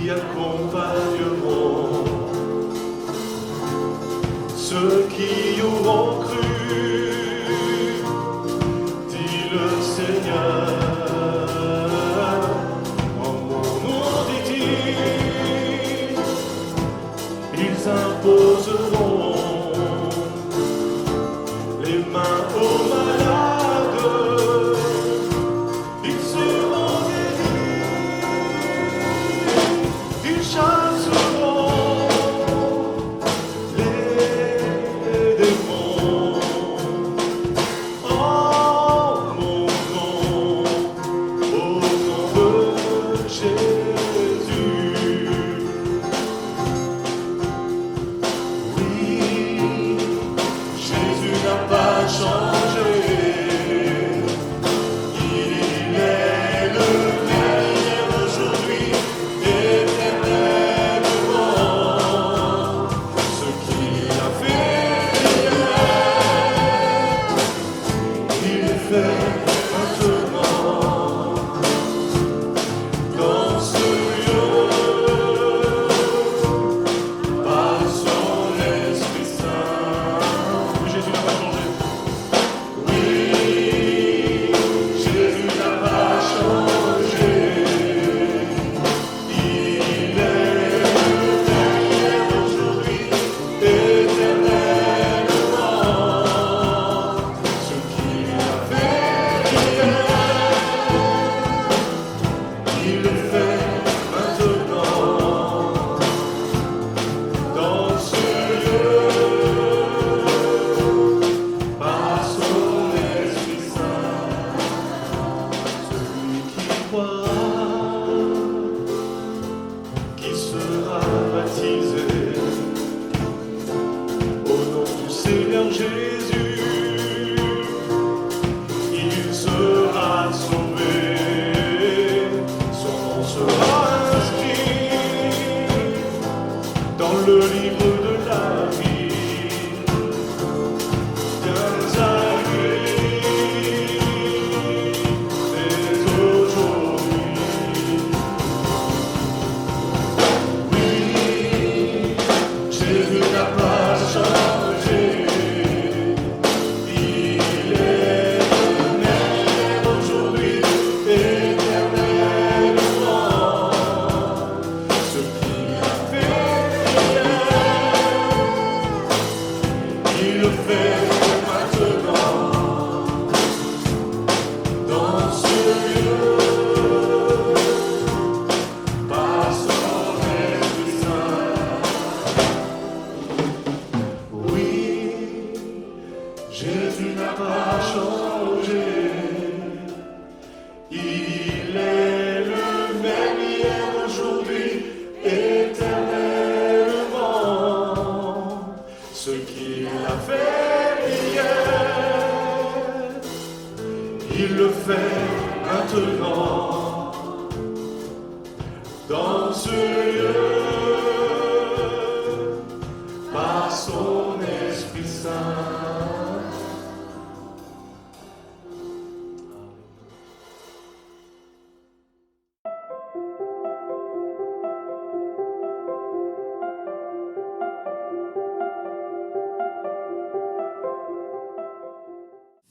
qui accompagneront ceux qui auront cru, dit le Seigneur. En mon nom, dit-il, ils imposeront les mains aux malades, ils seront guéris, ils chasseront les démons. En mon nom, au nom de Jésus. Oui, Jésus n'a pas changé. Il est le même aujourd'hui, éternellement. Ce qu'il a fait hier, il le fait maintenant. Dans ce lieu, par son Esprit Saint. Oui, Jésus n'a pas changé. Oui, Jésus n'a pas changé. Il est le même hier, aujourd'hui, éternellement. Ce qu'il a fait hier, il le fait maintenant. Dans ce lieu, par son Esprit Saint. Celui qui croira, qui sera baptisé au nom du Seigneur Jésus, il sera sauvé. Son nom sera inscrit dans le livre de la vie. Viens à lui dès aujourd'hui. Oui, Jésus n'a pas changé. Il est le même aujourd'hui, éternellement. Ce qu'il a fait hier, il le fait maintenant. Dans ce lieu, par son Esprit Saint. Oui, Jésus n'a pas changé. Il est le même hier, aujourd'hui, éternellement. Ce qu'il a fait hier, il le fait maintenant. Dans ce lieu, par son Esprit Saint.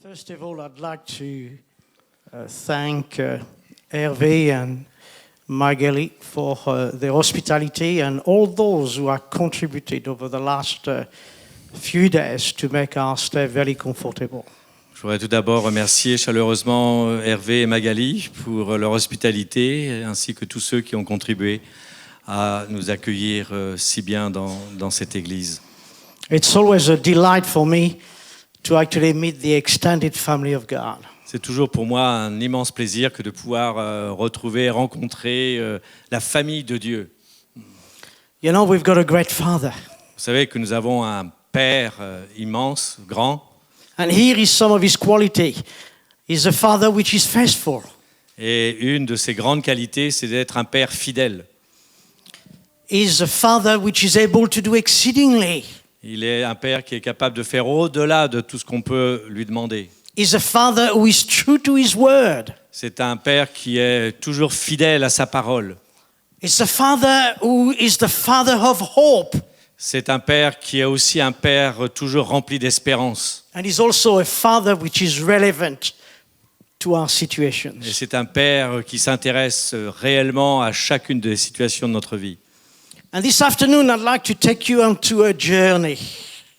First of all, I'd like to thank Hervé and Magali for their hospitality and all those who have contributed over the last few days to make our stay very comfortable. Je voudrais tout d'abord remercier chaleureusement Hervé et Magali pour leur hospitalité, ainsi que tous ceux qui ont contribué à nous accueillir si bien dans cette église. It's always a delight for me to actually meet the extended family of God. C'est toujours pour moi un immense plaisir que de pouvoir retrouver, rencontrer la famille de Dieu. You know, we've got a great Father. Vous savez que nous avons un Père immense, grand. And here is some of his quality. He's a Father which is faithful. Et une de ses grandes qualités, c'est d'être un Père fidèle. He's a Father which is able to do exceedingly. Il est un Père qui est capable de faire au-delà de tout ce qu'on peut lui demander. He's a Father who is true to his word. C'est un Père qui est toujours fidèle à sa parole. It's the Father who is the Father of hope. C'est un Père qui est aussi un Père toujours rempli d'espérance. And he's also a Father which is relevant to our situations. Et c'est un Père qui s'intéresse réellement à chacune des situations de notre vie. And this afternoon, I'd like to take you onto a journey.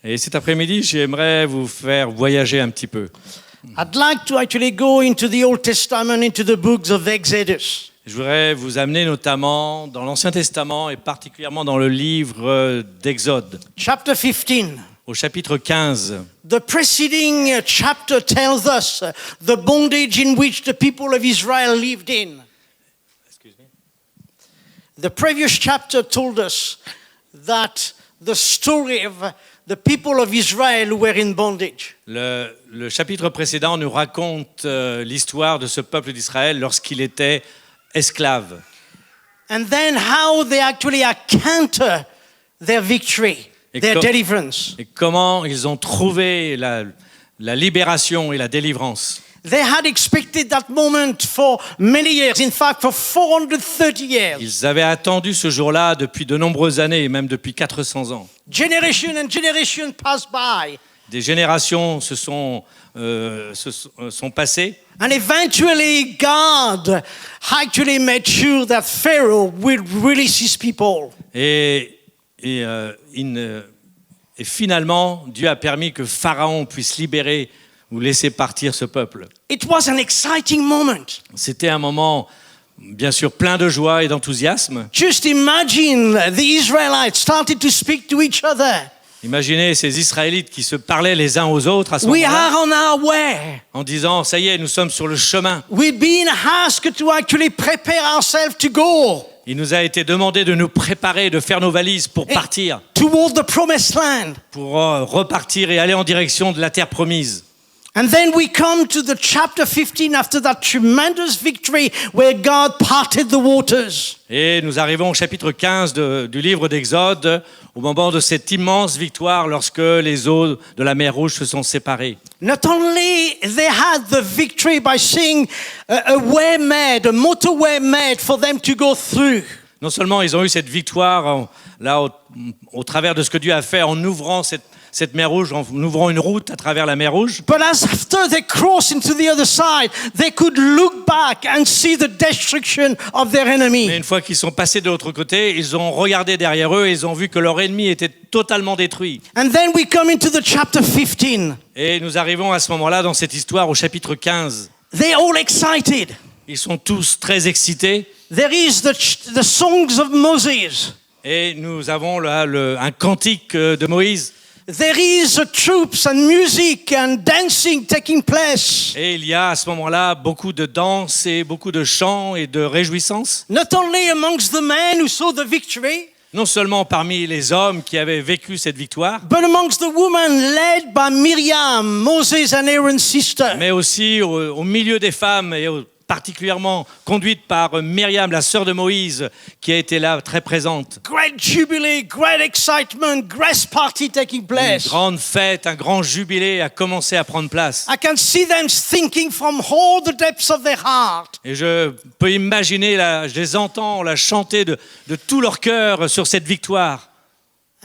Et cet après-midi, j'aimerais vous faire voyager un petit peu. I'd like to actually go into the Old Testament, into the books of Exodus. Je voudrais vous amener notamment dans l'Ancien Testament et particulièrement dans le livre d'Exode, Chapter 15. au chapitre 15. The preceding chapter tells us the bondage in which the people of Israel lived in. The previous chapter told us that the story of the people of Israel who were in bondage. Le chapitre précédent nous raconte l'histoire de ce peuple d'Israël lorsqu'il était esclave. And then how they actually encounter their victory, their deliverance. Et comment ils ont trouvé la libération et la délivrance. They had expected that moment for many years, in fact for 430 years. Ils avaient attendu ce jour-là depuis de nombreuses années, et même depuis 400 ans. Generation and generation passed by. Des générations se sont passées. And eventually God actually made sure that Pharaoh would release his people. Et finalement, Dieu a permis que Pharaon puisse libérer ou laisser partir ce peuple. It was an exciting moment. C'était un moment, bien sûr, plein de joie et d'enthousiasme. Just imagine the Israelites started to speak to each other. Imaginez ces Israélites qui se parlaient les uns aux autres à ce We moment-là, are on our way. en disant, ça y est, nous sommes sur le chemin. We've been asked to actually prepare ourselves to go Il nous a été demandé de nous préparer, de faire nos valises pour partir, toward the promised land. pour repartir et aller en direction de la terre promise. And then we come to the chapter 15 after that tremendous victory where God parted the waters. Et nous arrivons au chapitre 15 du livre d'Exode, au moment de cette immense victoire lorsque les eaux de la mer Rouge se sont séparées. Not only they had the victory by seeing a way made, a motorway made for them to go through. Non seulement ils ont eu cette victoire là au travers de ce que Dieu a fait en ouvrant cette mer Rouge, en ouvrant une route à travers la mer Rouge. But as after they crossed into the other side, they could look back and see the destruction of their Mais enemy. une fois qu'ils sont passés de l'autre côté, ils ont regardé derrière eux et ils ont vu que leur ennemi était totalement détruit. And then we come into the chapter 15. Et nous arrivons à ce moment-là dans cette histoire au chapitre 15. They're all excited. Ils sont tous très excités There is the songs of Moses. et nous avons là un cantique de Moïse. There is troops and music and dancing taking place. Et il y a à ce moment-là beaucoup de danse et beaucoup de chants et de réjouissances. Not only amongst the men who saw the victory, Non seulement parmi les hommes qui avaient vécu cette victoire, but amongst the women led by Miriam, Moses and Aaron's sister. mais aussi au milieu des femmes et particulièrement conduite par Myriam, la sœur de Moïse, qui a été là très présente. Great jubilee, great excitement, great party taking Une place. grande fête, un grand jubilé a commencé à prendre place. I can see them thinking from all the depths of their heart. Et je peux imaginer, je les entends la chanter de tout leur cœur sur cette victoire.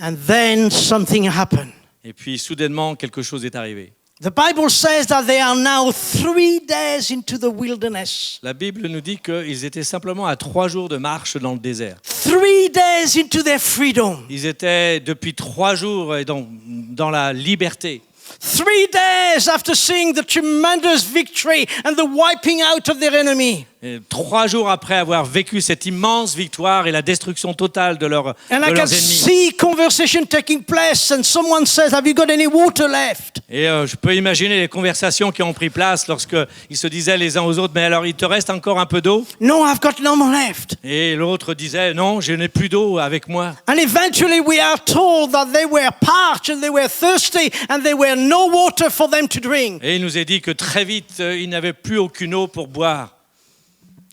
And then something happened. Et puis soudainement, quelque chose est arrivé. The Bible says that they are now 3 days into the wilderness. La Bible nous dit qu'ils étaient simplement à 3 jours de marche dans le désert. 3 days into their freedom. Ils étaient depuis 3 jours dans la liberté. 3 days after seeing the tremendous victory and the wiping out of their enemy. Et 3 jours après avoir vécu cette immense victoire et la destruction totale de leurs And I can ennemis. see conversation taking place and someone says, have you got any water left? Et je peux imaginer les conversations qui ont pris place lorsqu'ils se disaient les uns aux autres, mais alors il te reste encore un peu d'eau? No, I've got no more left. Et l'autre disait, non, je n'ai plus d'eau avec moi. And eventually we are told that they were parched and they were thirsty and there were no water for them to drink. Et il nous est dit que très vite, ils n'avaient plus aucune eau pour boire.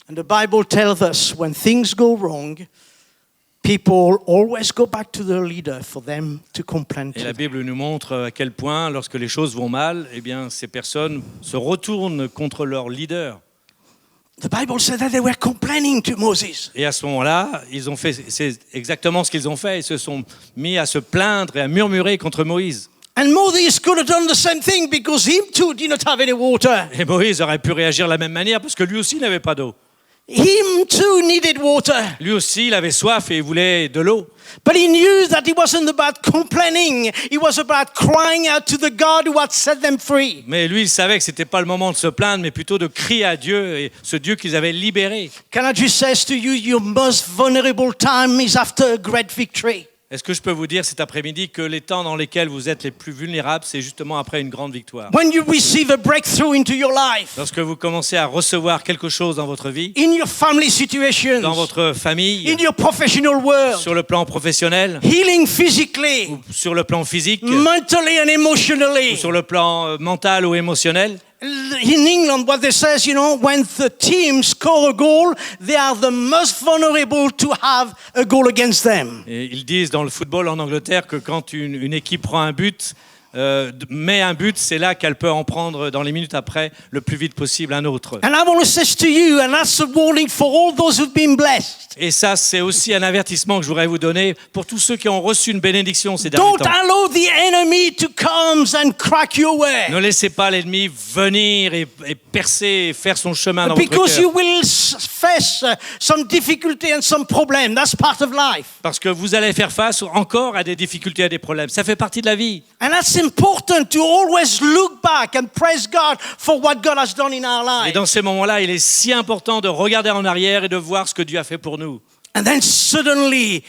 And the Bible tells us when things go wrong, people always go back to their leader for them to complain Et to la them. Bible nous montre à quel point, lorsque les choses vont mal, eh bien, ces personnes se retournent contre leur leader. The Bible said that they were complaining to Moses. Et à ce moment-là, ils ont fait, c'est exactement ce qu'ils ont fait. Ils se sont mis à se plaindre et à murmurer contre Moïse. And Moses could have done the same thing because him too did not have any water. Et Moïse aurait pu réagir de la même manière parce que lui aussi n'avait pas d'eau. Him too needed water. Lui aussi, il avait soif et il voulait de l'eau. But he knew that it wasn't about complaining. It was about crying out to the God who had set them free. Mais lui, il savait que c'était pas le moment de se plaindre, mais plutôt de crier à Dieu, et ce Dieu qu'ils avaient libéré. Can I just say to you, your most vulnerable time is after a great victory. Est-ce que je peux vous dire cet après-midi que les temps dans lesquels vous êtes les plus vulnérables, c'est justement après une grande victoire. When you receive a breakthrough into your life, Lorsque vous commencez à recevoir quelque chose dans votre vie, in your family situations, dans votre famille, in your professional world, sur le plan professionnel, healing physically, ou sur le plan physique, mentally and emotionally. ou sur le plan mental ou émotionnel. In England, what they say is, when the team score a goal, they are the most vulnerable to have a goal against them. Et ils disent dans le football en Angleterre que quand une équipe prend un but, met un but, c'est là qu'elle peut en prendre dans les minutes après le plus vite possible un autre. And I want to say to you, and that's a warning for all those who've been blessed. Et ça, c'est aussi un avertissement que je voudrais vous donner pour tous ceux qui ont reçu une bénédiction ces derniers Don't temps. allow the enemy to come and crack your way. Ne laissez pas l'ennemi venir et percer et faire son chemin dans votre Because you cœur. will face some difficulty and some problem. That's part of life. Parce que vous allez faire face encore à des difficultés, à des problèmes. Ça fait partie de la vie. And that's important to always look back and praise God for what God has done in our Et lives. dans ces moments-là, il est si important de regarder en arrière et de voir ce que Dieu a fait pour nous. And then suddenly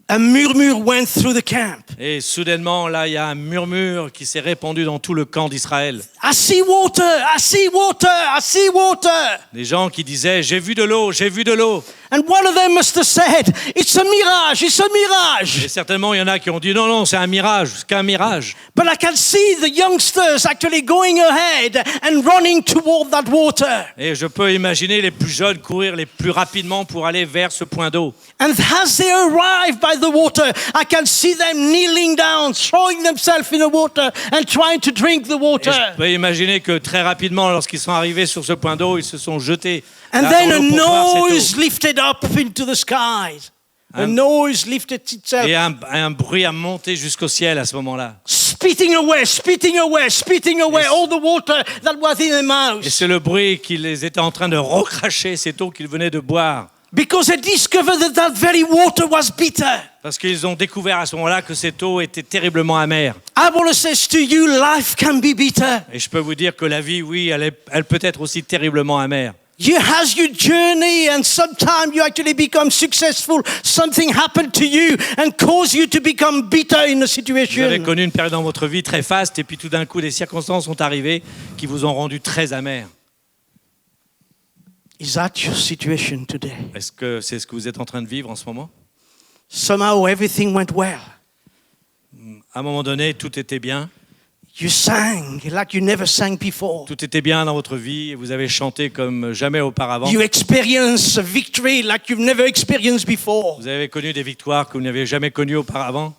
a murmur went through the camp. Et soudainement, là, il y a un murmure qui s'est répandu dans tout le camp d'Israël. I see water, I see water, I see water. Des gens qui disaient « J'ai vu de l'eau, j'ai vu de l'eau ». And one of them must have said, it's a mirage, it's a mirage. Et certainement, il y en a qui ont dit « Non, non, c'est un mirage, c'est qu'un mirage ». But I can see the youngsters actually going ahead and running toward that water. Et je peux imaginer les plus jeunes courir les plus rapidement pour aller vers ce point d'eau. And as they arrive by the water, I can see them kneeling down, throwing themselves in the water and trying to drink the Et water. je peux imaginer que très rapidement, lorsqu'ils sont arrivés sur ce point d'eau, ils se sont jetés And là then dans a l'eau pour boire cette eau. noise lifted up into the skies. A noise lifted itself. Et un bruit a monté jusqu'au ciel à ce moment-là. Spitting away, spitting away, spitting away all the water that was in their Et mouths. c'est le bruit qui les était en train de recracher cette eau qu'ils venaient de boire. Because they discovered that that very water was bitter. Parce qu'ils ont découvert à ce moment-là que cette eau était terriblement amère. I want to say to you, life can be bitter. Et je peux vous dire que la vie, oui, elle peut être aussi terriblement amère. You has your journey and sometimes you actually become successful. Something happened to you and caused you to become bitter in a Vous avez situation. connu une période dans votre vie très faste et puis tout d'un coup, des circonstances sont arrivées qui vous ont rendu très amer. Is that your situation today? Est-ce que c'est ce que vous êtes en train de vivre en ce moment? Somehow everything went well. À un moment donné, tout était bien. You sang like you never sang before. Tout était bien dans votre vie et vous avez chanté comme jamais auparavant. You experienced a victory like you've never experienced before. Vous avez connu des victoires que vous n'avez jamais connues auparavant.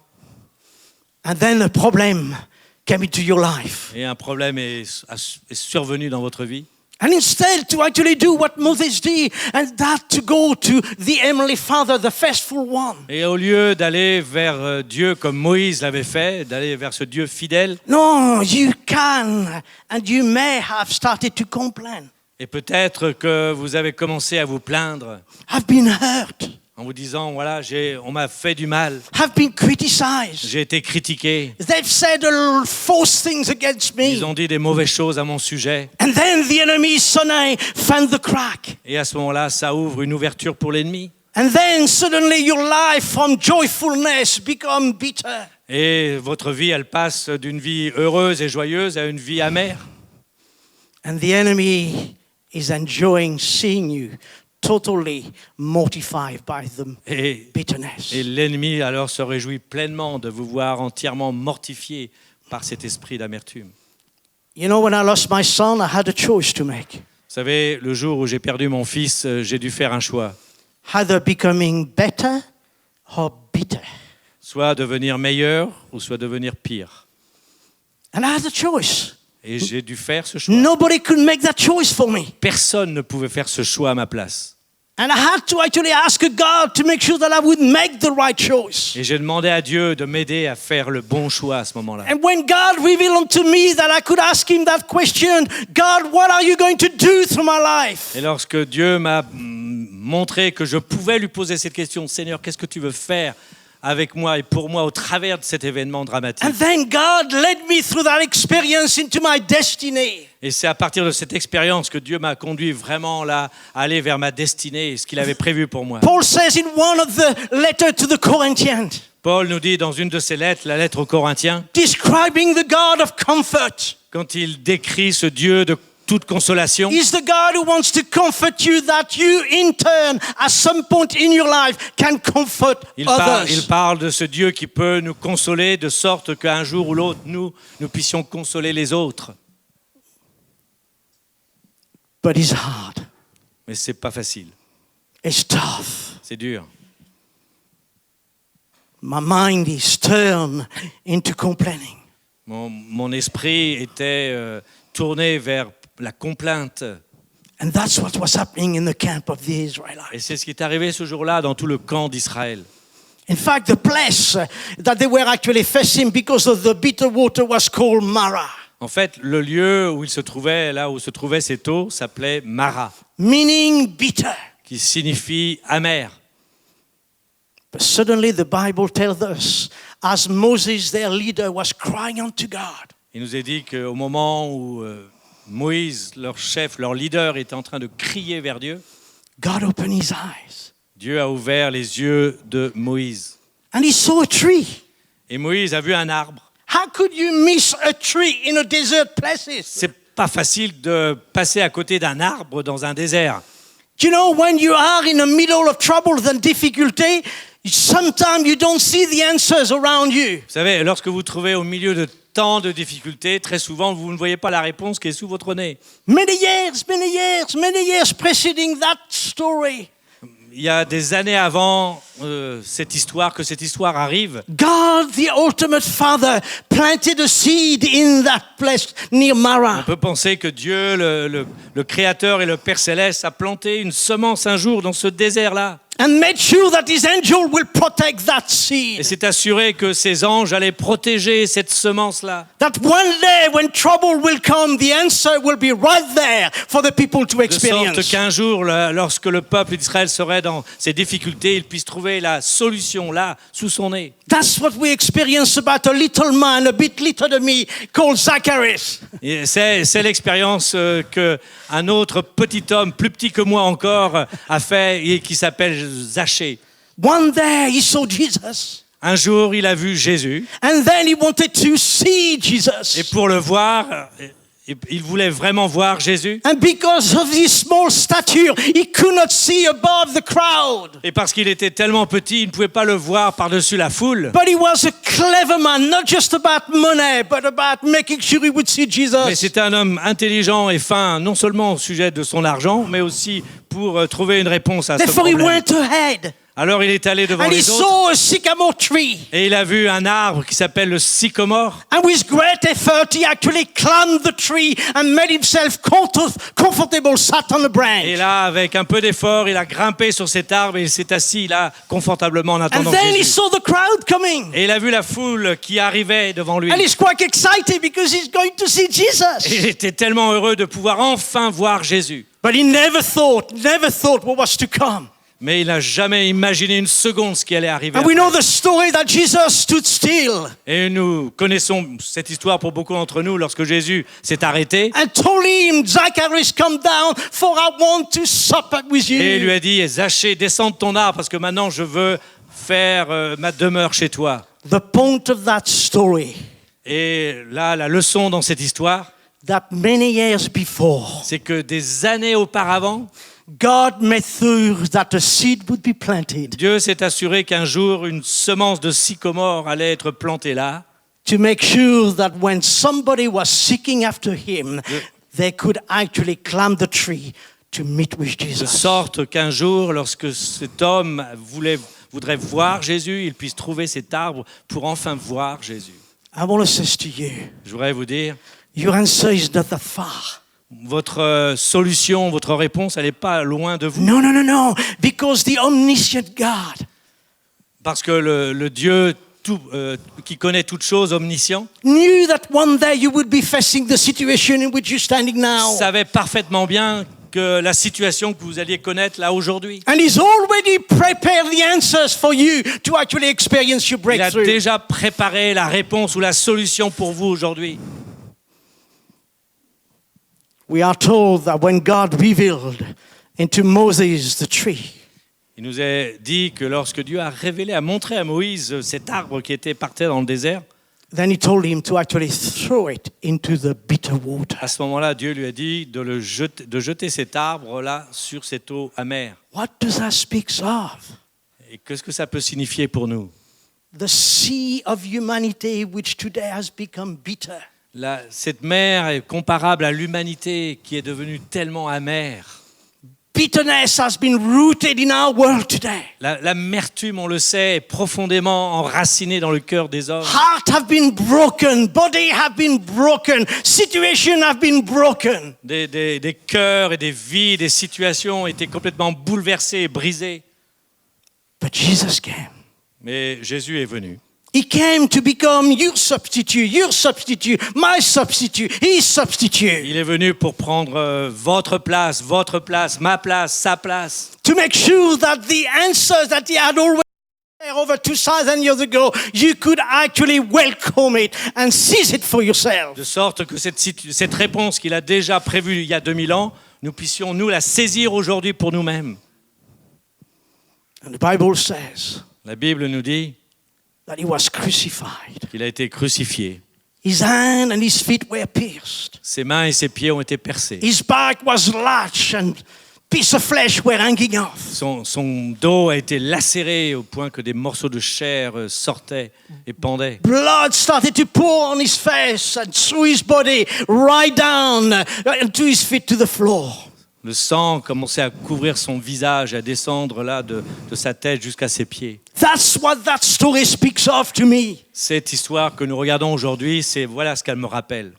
And then a problem came into your life. Et un problème est survenu dans votre vie. And instead to actually do what Moses did, and that to go to the Heavenly Father, the faithful one. Et au lieu d'aller vers Dieu comme Moïse l'avait fait, d'aller vers ce Dieu fidèle, No, you can and you may have started to complain. et peut-être que vous avez commencé à vous plaindre I've been hurt. en vous disant, voilà, on m'a fait du mal, Have been criticized. j'ai été critiqué, They've said false things against me. ils ont dit des mauvaises choses à mon sujet. And then the enemy suddenly found the crack. Et à ce moment-là, ça ouvre une ouverture pour l'ennemi. And then suddenly your life from joyfulness become bitter. Et votre vie, elle passe d'une vie heureuse et joyeuse à une vie amère. And the enemy is enjoying seeing you totally mortified by the Et bitterness. l'ennemi alors se réjouit pleinement de vous voir entièrement mortifié par cet esprit d'amertume. You know, when I lost my son, I had a choice to make. Vous savez, le jour où j'ai perdu mon fils, j'ai dû faire un choix. Either becoming better or bitter. Soit devenir meilleur ou soit devenir pire. And I had a choice. Et j'ai dû faire ce choix. Nobody could make that choice for me. Personne ne pouvait faire ce choix à ma place. And I had to actually ask God to make sure that I would make the right choice. Et j'ai demandé à Dieu de m'aider à faire le bon choix à ce moment-là. And when God revealed unto me that I could ask him that question, God, what are you going to do through my life? Et lorsque Dieu m'a montré que je pouvais lui poser cette question, Seigneur, qu'est-ce que tu veux faire avec moi et pour moi au travers de cet événement dramatique? And then God led me through that experience into my destiny. Et c'est à partir de cette expérience que Dieu m'a conduit vraiment là, à aller vers ma destinée et ce qu'il avait prévu pour moi. Paul says in one of the letters to the Corinthians, Paul nous dit dans une de ses lettres, la lettre aux Corinthiens, describing the God of comfort, quand il décrit ce Dieu de toute consolation, he's the God who wants to comfort you, that you in turn, at some point in your life, can comfort il others. parle de ce Dieu qui peut nous consoler de sorte qu'un jour ou l'autre, nous puissions consoler les autres. But it's hard. Mais c'est pas facile, It's tough. c'est dur. My mind is turned into complaining. Mon esprit était tourné vers la complainte. And that's what was happening in the camp of the Israelites. Et c'est ce qui est arrivé ce jour-là dans tout le camp d'Israël. In fact, the place that they were actually facing because of the bitter water was called Mara, En fait, le lieu où il se trouvait, là où se trouvaient cette eau, s'appelait Mara, meaning bitter. qui signifie amer. But suddenly the Bible tells us, as Moses, their leader, was crying unto God, Il nous est dit qu'au moment où Moïse, leur chef, leur leader, était en train de crier vers Dieu, God opened his eyes. Dieu a ouvert les yeux de Moïse. And he saw a tree. Et Moïse a vu un arbre. How could you miss a tree in a desert places? C'est pas facile de passer à côté d'un arbre dans un désert. Do you know, when you are in the middle of troubles and difficulty, sometimes you don't see the answers around you. Vous savez, lorsque vous trouvez au milieu de tant de difficultés, très souvent, vous ne voyez pas la réponse qui est sous votre nez. Many years preceding that story, Il y a des années avant que cette histoire arrive, God, the ultimate Father, planted a seed in that place near on Mara. peut penser que Dieu, le Créateur et le Père Céleste, a planté une semence un jour dans ce désert-là. And made sure that his angel will protect that Et seed. s'est assuré que ses anges allaient protéger cette semence-là. That one day when trouble will come, the answer will be right there for the people to De sorte experience. qu'un jour, lorsque le peuple d'Israël serait dans ses difficultés, il puisse trouver la solution là, sous son nez. That's what we experience about a little man, a bit little than me, called Zacharias. Et c'est l'expérience qu'un autre petit homme, plus petit que moi encore, a fait et qui s'appelle Zachée. One day he saw Jesus, Un jour, il a vu Jésus and then he wanted to see Jesus. et pour le voir, il voulait vraiment voir Jésus. And because of his small stature, he could not see above the crowd. Et parce qu'il était tellement petit, il ne pouvait pas le voir par-dessus la foule. But he was a clever man, not just about money, but about making sure he would see Mais Jesus. c'était un homme intelligent et fin, non seulement au sujet de son argent, mais aussi pour trouver une réponse à ce Therefore, he problème. went ahead Alors il est allé devant and he les autres saw a sycamore tree. et il a vu un arbre qui s'appelle le sycomore. And with great effort, he actually climbed the tree and made himself comfortable, sat on the Et branch. là, avec un peu d'effort, il a grimpé sur cet arbre et il s'est assis là, confortablement en And attendant then he Jésus. saw the crowd coming. Et il a vu la foule qui arrivait devant lui. And he's quite excited because he's going to see Et Jesus. il était tellement heureux de pouvoir enfin voir Jésus. But he never thought what was to come. Mais il n'a jamais imaginé une seconde ce qui allait arriver. And we après. know the story that Jesus stood still Et nous connaissons cette histoire pour beaucoup d'entre nous lorsque Jésus s'est arrêté and told him, Zacharias, come down, for I want to sup with et il lui you. a dit, Zachée, descends de ton arbre parce que maintenant je veux faire ma demeure chez toi. The point of that story, Et là, la leçon dans cette histoire, that many years before, c'est que des années auparavant, God made sure that a seed would be planted Dieu s'est assuré qu'un jour, une semence de sycomore allait être plantée là, to make sure that when somebody was seeking after him, they could actually climb the tree to meet with de Jesus. sorte qu'un jour, lorsque cet homme voudrait voir Jésus, il puisse trouver cet arbre pour enfin voir Jésus. I want to say to you, Je voudrais vous dire, Your answer is not that far. Votre solution, votre réponse, elle n'est pas loin de vous. No, no, no, no. Because the omniscient God Parce que le Dieu qui connaît toutes choses, omniscient, knew that one day you would be facing the situation in which you're standing now. savait parfaitement bien que la situation que vous alliez connaître là aujourd'hui. And he's already prepared the answers for you to actually experience your Il a breakthrough. déjà préparé la réponse ou la solution pour vous aujourd'hui. We are told that when God revealed into Moses the tree, Il nous est dit que lorsque Dieu a révélé, a montré à Moïse cet arbre qui était par terre dans le désert, then he told him to actually throw it into the bitter water. à ce moment-là, Dieu lui a dit de jeter cet arbre-là sur cette eau amère. What does that speak of? Et qu'est-ce que ça peut signifier pour nous? The sea of humanity which today has become bitter. Cette mer est comparable à l'humanité qui est devenue tellement amère. Bitterness has been rooted in our world today. L'amertume, on le sait, est profondément enracinée dans le cœur des hommes. Heart have been broken, body have been broken, situation have been broken. Des cœurs et des vies, des situations étaient complètement bouleversées et brisées. But Jesus came. Mais Jésus est venu. He came to become your substitute, my substitute, his substitute. Il est venu pour prendre votre place, ma place, sa place. To make sure that the answers that he had already there over 2,000 years ago, you could actually welcome it and seize it for yourself. De sorte que cette réponse qu'il a déjà prévue il y a 2000 ans, nous puissions nous la saisir aujourd'hui pour nous-mêmes. And the Bible says La Bible nous dit that he was crucified. qu'il a été crucifié. His hand and his feet were pierced. Ses mains et ses pieds ont été percés. His back was lashed and pieces of flesh were hanging off. Son dos a été lacéré au point que des morceaux de chair sortaient et pendaient. Blood started to pour on his face and through his body, right down to his feet to the floor. Le sang commençait à couvrir son visage, à descendre là de sa tête jusqu'à ses pieds. That's what that story speaks of to me. Cette histoire que nous regardons aujourd'hui, voilà ce qu'elle me rappelle.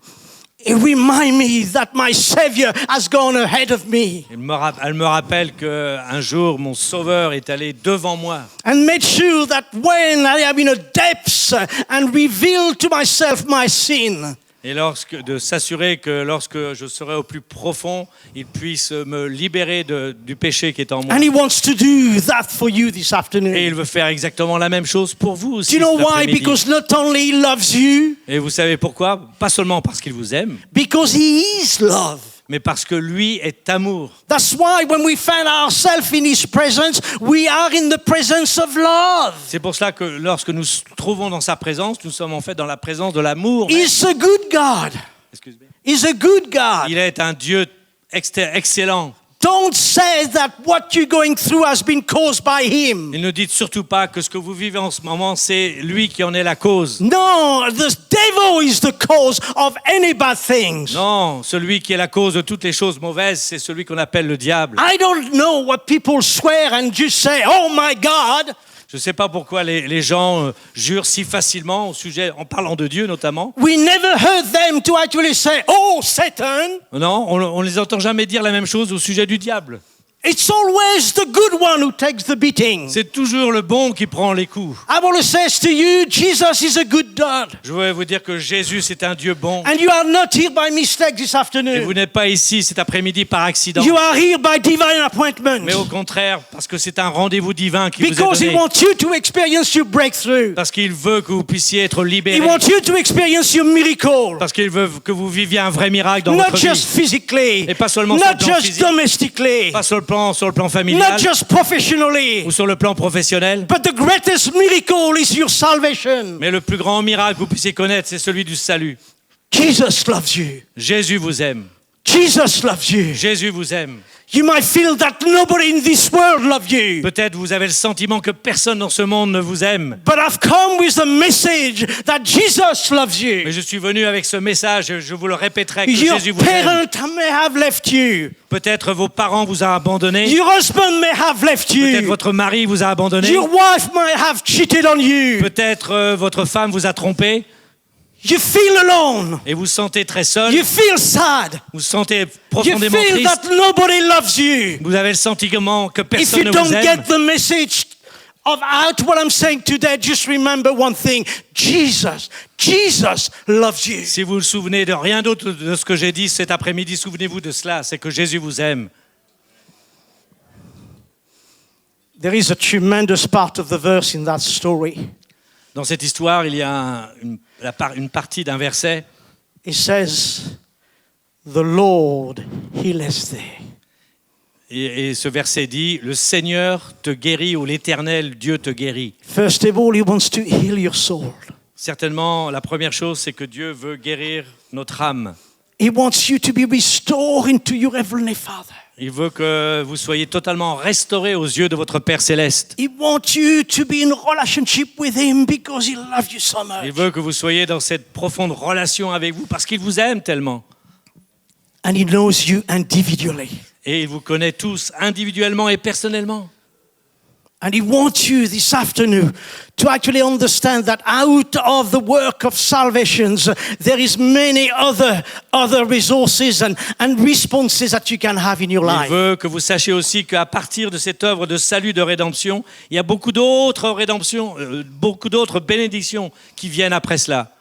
It reminds me that my Savior has gone ahead of me. Elle me rappelle qu'un jour, mon Sauveur est allé devant moi. And made sure that when I am in the depths and revealed to myself my sin, Et de s'assurer que lorsque je serai au plus profond, il puisse me libérer du péché qui est en moi. and He wants to do that for you this afternoon. Et il veut faire exactement la même chose pour vous Do aussi you know cet why? après-midi. Because not only He loves you, Et vous savez pourquoi? Pas seulement parce qu'il vous aime, because He is love. mais parce que lui est amour. That's why when we find ourselves in His presence, we are in the presence of love. C'est pour cela que lorsque nous nous trouvons dans sa présence, nous sommes en fait dans la présence de l'amour. He's a good God. Excuse-moi. He's a good God. Il est un Dieu excellent. Don't say that what you're going through has been caused by Him. Il ne dit surtout pas que ce que vous vivez en ce moment, c'est lui qui en est la cause. No, the devil is the cause of any bad things. Non, celui qui est la cause de toutes les choses mauvaises, c'est celui qu'on appelle le diable. I don't know what people swear and just say, oh my God. Je ne sais pas pourquoi les gens jurent si facilement au sujet, en parlant de Dieu notamment. We never heard them to actually say, oh Satan. Non, on ne les entend jamais dire la même chose au sujet du diable. It's always the good one who takes the beating. C'est toujours le bon qui prend les coups. I want to say to you, Jesus is a good God. Je voudrais vous dire que Jésus, c'est un Dieu bon. And you are not here by mistake this Et afternoon. vous n'êtes pas ici cet après-midi par accident. You are here by divine appointment. Mais au contraire, parce que c'est un rendez-vous divin qui vous Because est He donné. wants you to experience your breakthrough. Parce qu'il veut que vous puissiez être He libérés. wants you to experience your miracle. Parce qu'il veut que vous viviez un vrai miracle dans Not votre just vie. physically. Et pas seulement sur Not le plan just physique. domestically. Pas sur le plan familial. Not just professionally. Ou sur le plan professionnel. But the greatest miracle is your salvation. Mais le plus grand miracle que vous puissiez connaître, c'est celui du salut. Jesus loves you. Jésus vous aime. Jesus loves you. Jésus vous aime. You might feel that nobody in this world loves you. Peut-être vous avez le sentiment que personne dans ce monde ne vous aime. But I've come with the message that Jesus loves Mais you. je suis venu avec ce message, je vous le répéterai, que Your Jésus vous aime. parent may have left you. Peut-être vos parents vous ont abandonné. Your husband may have left Peut-être you. votre mari vous a abandonné. Your wife may have cheated on you. Peut-être votre femme vous a trompé. You feel alone. et vous sentez très seul, You feel sad. vous sentez You profondément feel triste, that nobody loves you. vous avez le sentiment que If personne you ne don't vous get aime. the message of out what I'm saying today, just remember one thing. Jesus loves you. Si vous vous souvenez de rien d'autre de ce que j'ai dit cet après-midi, souvenez-vous de cela, c'est que Jésus vous aime. There is a tremendous part of the verse in that story. Dans cette histoire, il y a une partie d'un verset. It says, the Lord healeth thee. Et ce verset dit, le Seigneur te guérit ou l'Éternel Dieu te guérit. First of all, he wants to heal your soul. Certainement, la première chose, c'est que Dieu veut guérir notre âme. He wants you to be restored into your Heavenly Father. Il veut que vous soyez totalement restaurés aux yeux de votre Père céleste. He wants you to be in relationship with him because he loves you so much. Il veut que vous soyez dans cette profonde relation avec vous parce qu'il vous aime tellement. And he knows you individually. Et il vous connaît tous individuellement et personnellement. And he wants you this afternoon to actually understand that out of the work of salvations, there is many other resources and responses that you can have in your Il life. veut que vous sachiez aussi qu'à partir de cette œuvre de salut, de rédemption, il y a beaucoup d'autres rédemptions, beaucoup d'autres bénédictions qui viennent après cela.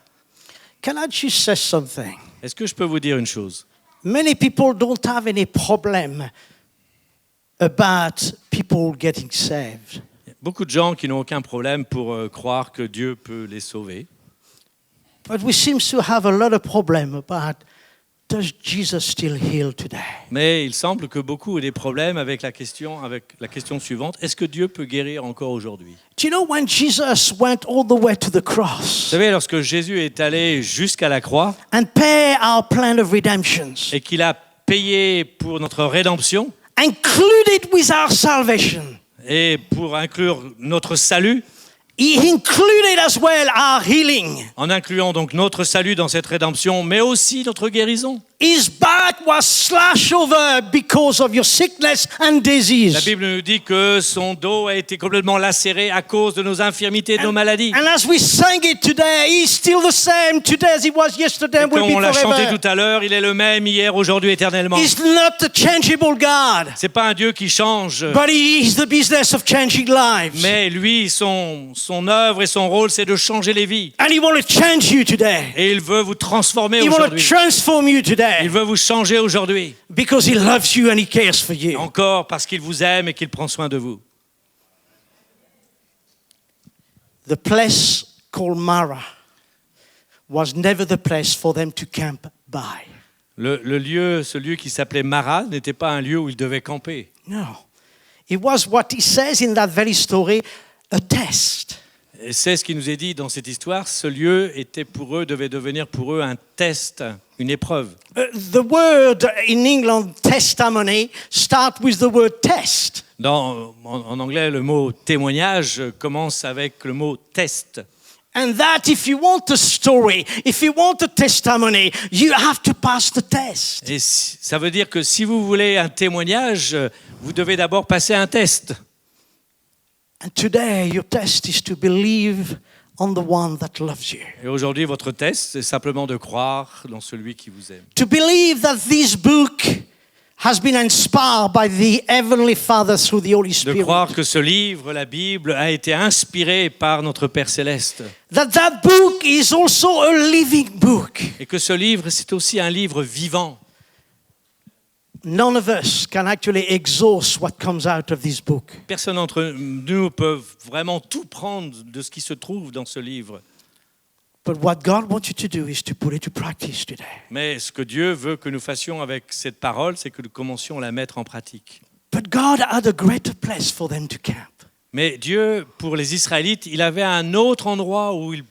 Can I just say something? Est-ce que je peux vous dire une chose ? Many people don't have any problem about people getting saved. Beaucoup de gens qui n'ont aucun problème pour croire que Dieu peut les sauver. But we seem to have a lot of problem about, does Jesus still heal today? Mais il semble que beaucoup aient des problèmes avec la question suivante. Est-ce que Dieu peut guérir encore aujourd'hui ? Do you know when Jesus went all the way to the Vous cross savez, lorsque Jésus est allé jusqu'à la croix and pay our plan of redemptions, et qu'il a payé pour notre rédemption included with our salvation, et pour inclure notre salut, he included as well our healing. en incluant donc notre salut dans cette rédemption, mais aussi notre guérison. His back was slashed over because of your sickness and La disease. Bible nous dit que son dos a été complètement lacéré à cause de nos infirmités et de nos maladies. And as we sang it today, he's still the same today as he was yesterday and will Comme be on l'a chanté forever. tout à l'heure, il est le même hier, aujourd'hui, éternellement. He's not a changeable God, C'est pas un Dieu qui change, but he is the business of changing lives. mais lui, son œuvre et son rôle, c'est de changer les vies. And he wants to change you today. Et il veut vous transformer He wants to aujourd'hui. transform you today Il veut vous changer aujourd'hui. because he loves you and he cares for you. Encore parce qu'il vous aime et qu'il prend soin de vous. The place called Mara was never the place for them to camp by. Ce lieu qui s'appelait Mara n'était pas un lieu où ils devaient camper. No. It was what he says in that very story, a test. Et c'est ce qui nous est dit dans cette histoire. Ce lieu devait devenir pour eux un test, une épreuve. The word in England, testimony, start with the word test. En anglais, le mot témoignage commence avec le mot test. And that if you want a story, if you want a testimony, you have to pass the test. Et ça veut dire que si vous voulez un témoignage, vous devez d'abord passer un test. And today your test is to believe on the one that loves you. Et aujourd'hui, votre test, c'est simplement de croire dans celui qui vous aime. To believe that this book has been inspired by the Heavenly Father through the Holy De Spirit. croire que ce livre, la Bible, a été inspiré par notre Père Céleste. That book is also a living book. Et que ce livre, c'est aussi un livre vivant. None of us can actually exhaust what comes out of this book. Personne d'entre nous peut vraiment tout prendre de ce qui se trouve dans ce livre. But what God wants you to do is to put it to practice today. Mais ce que Dieu veut que nous fassions avec cette parole, c'est que nous commencions à la mettre en pratique. But God had a greater place for them to camp. Mais Dieu, pour les Israélites, il avait un autre endroit où ils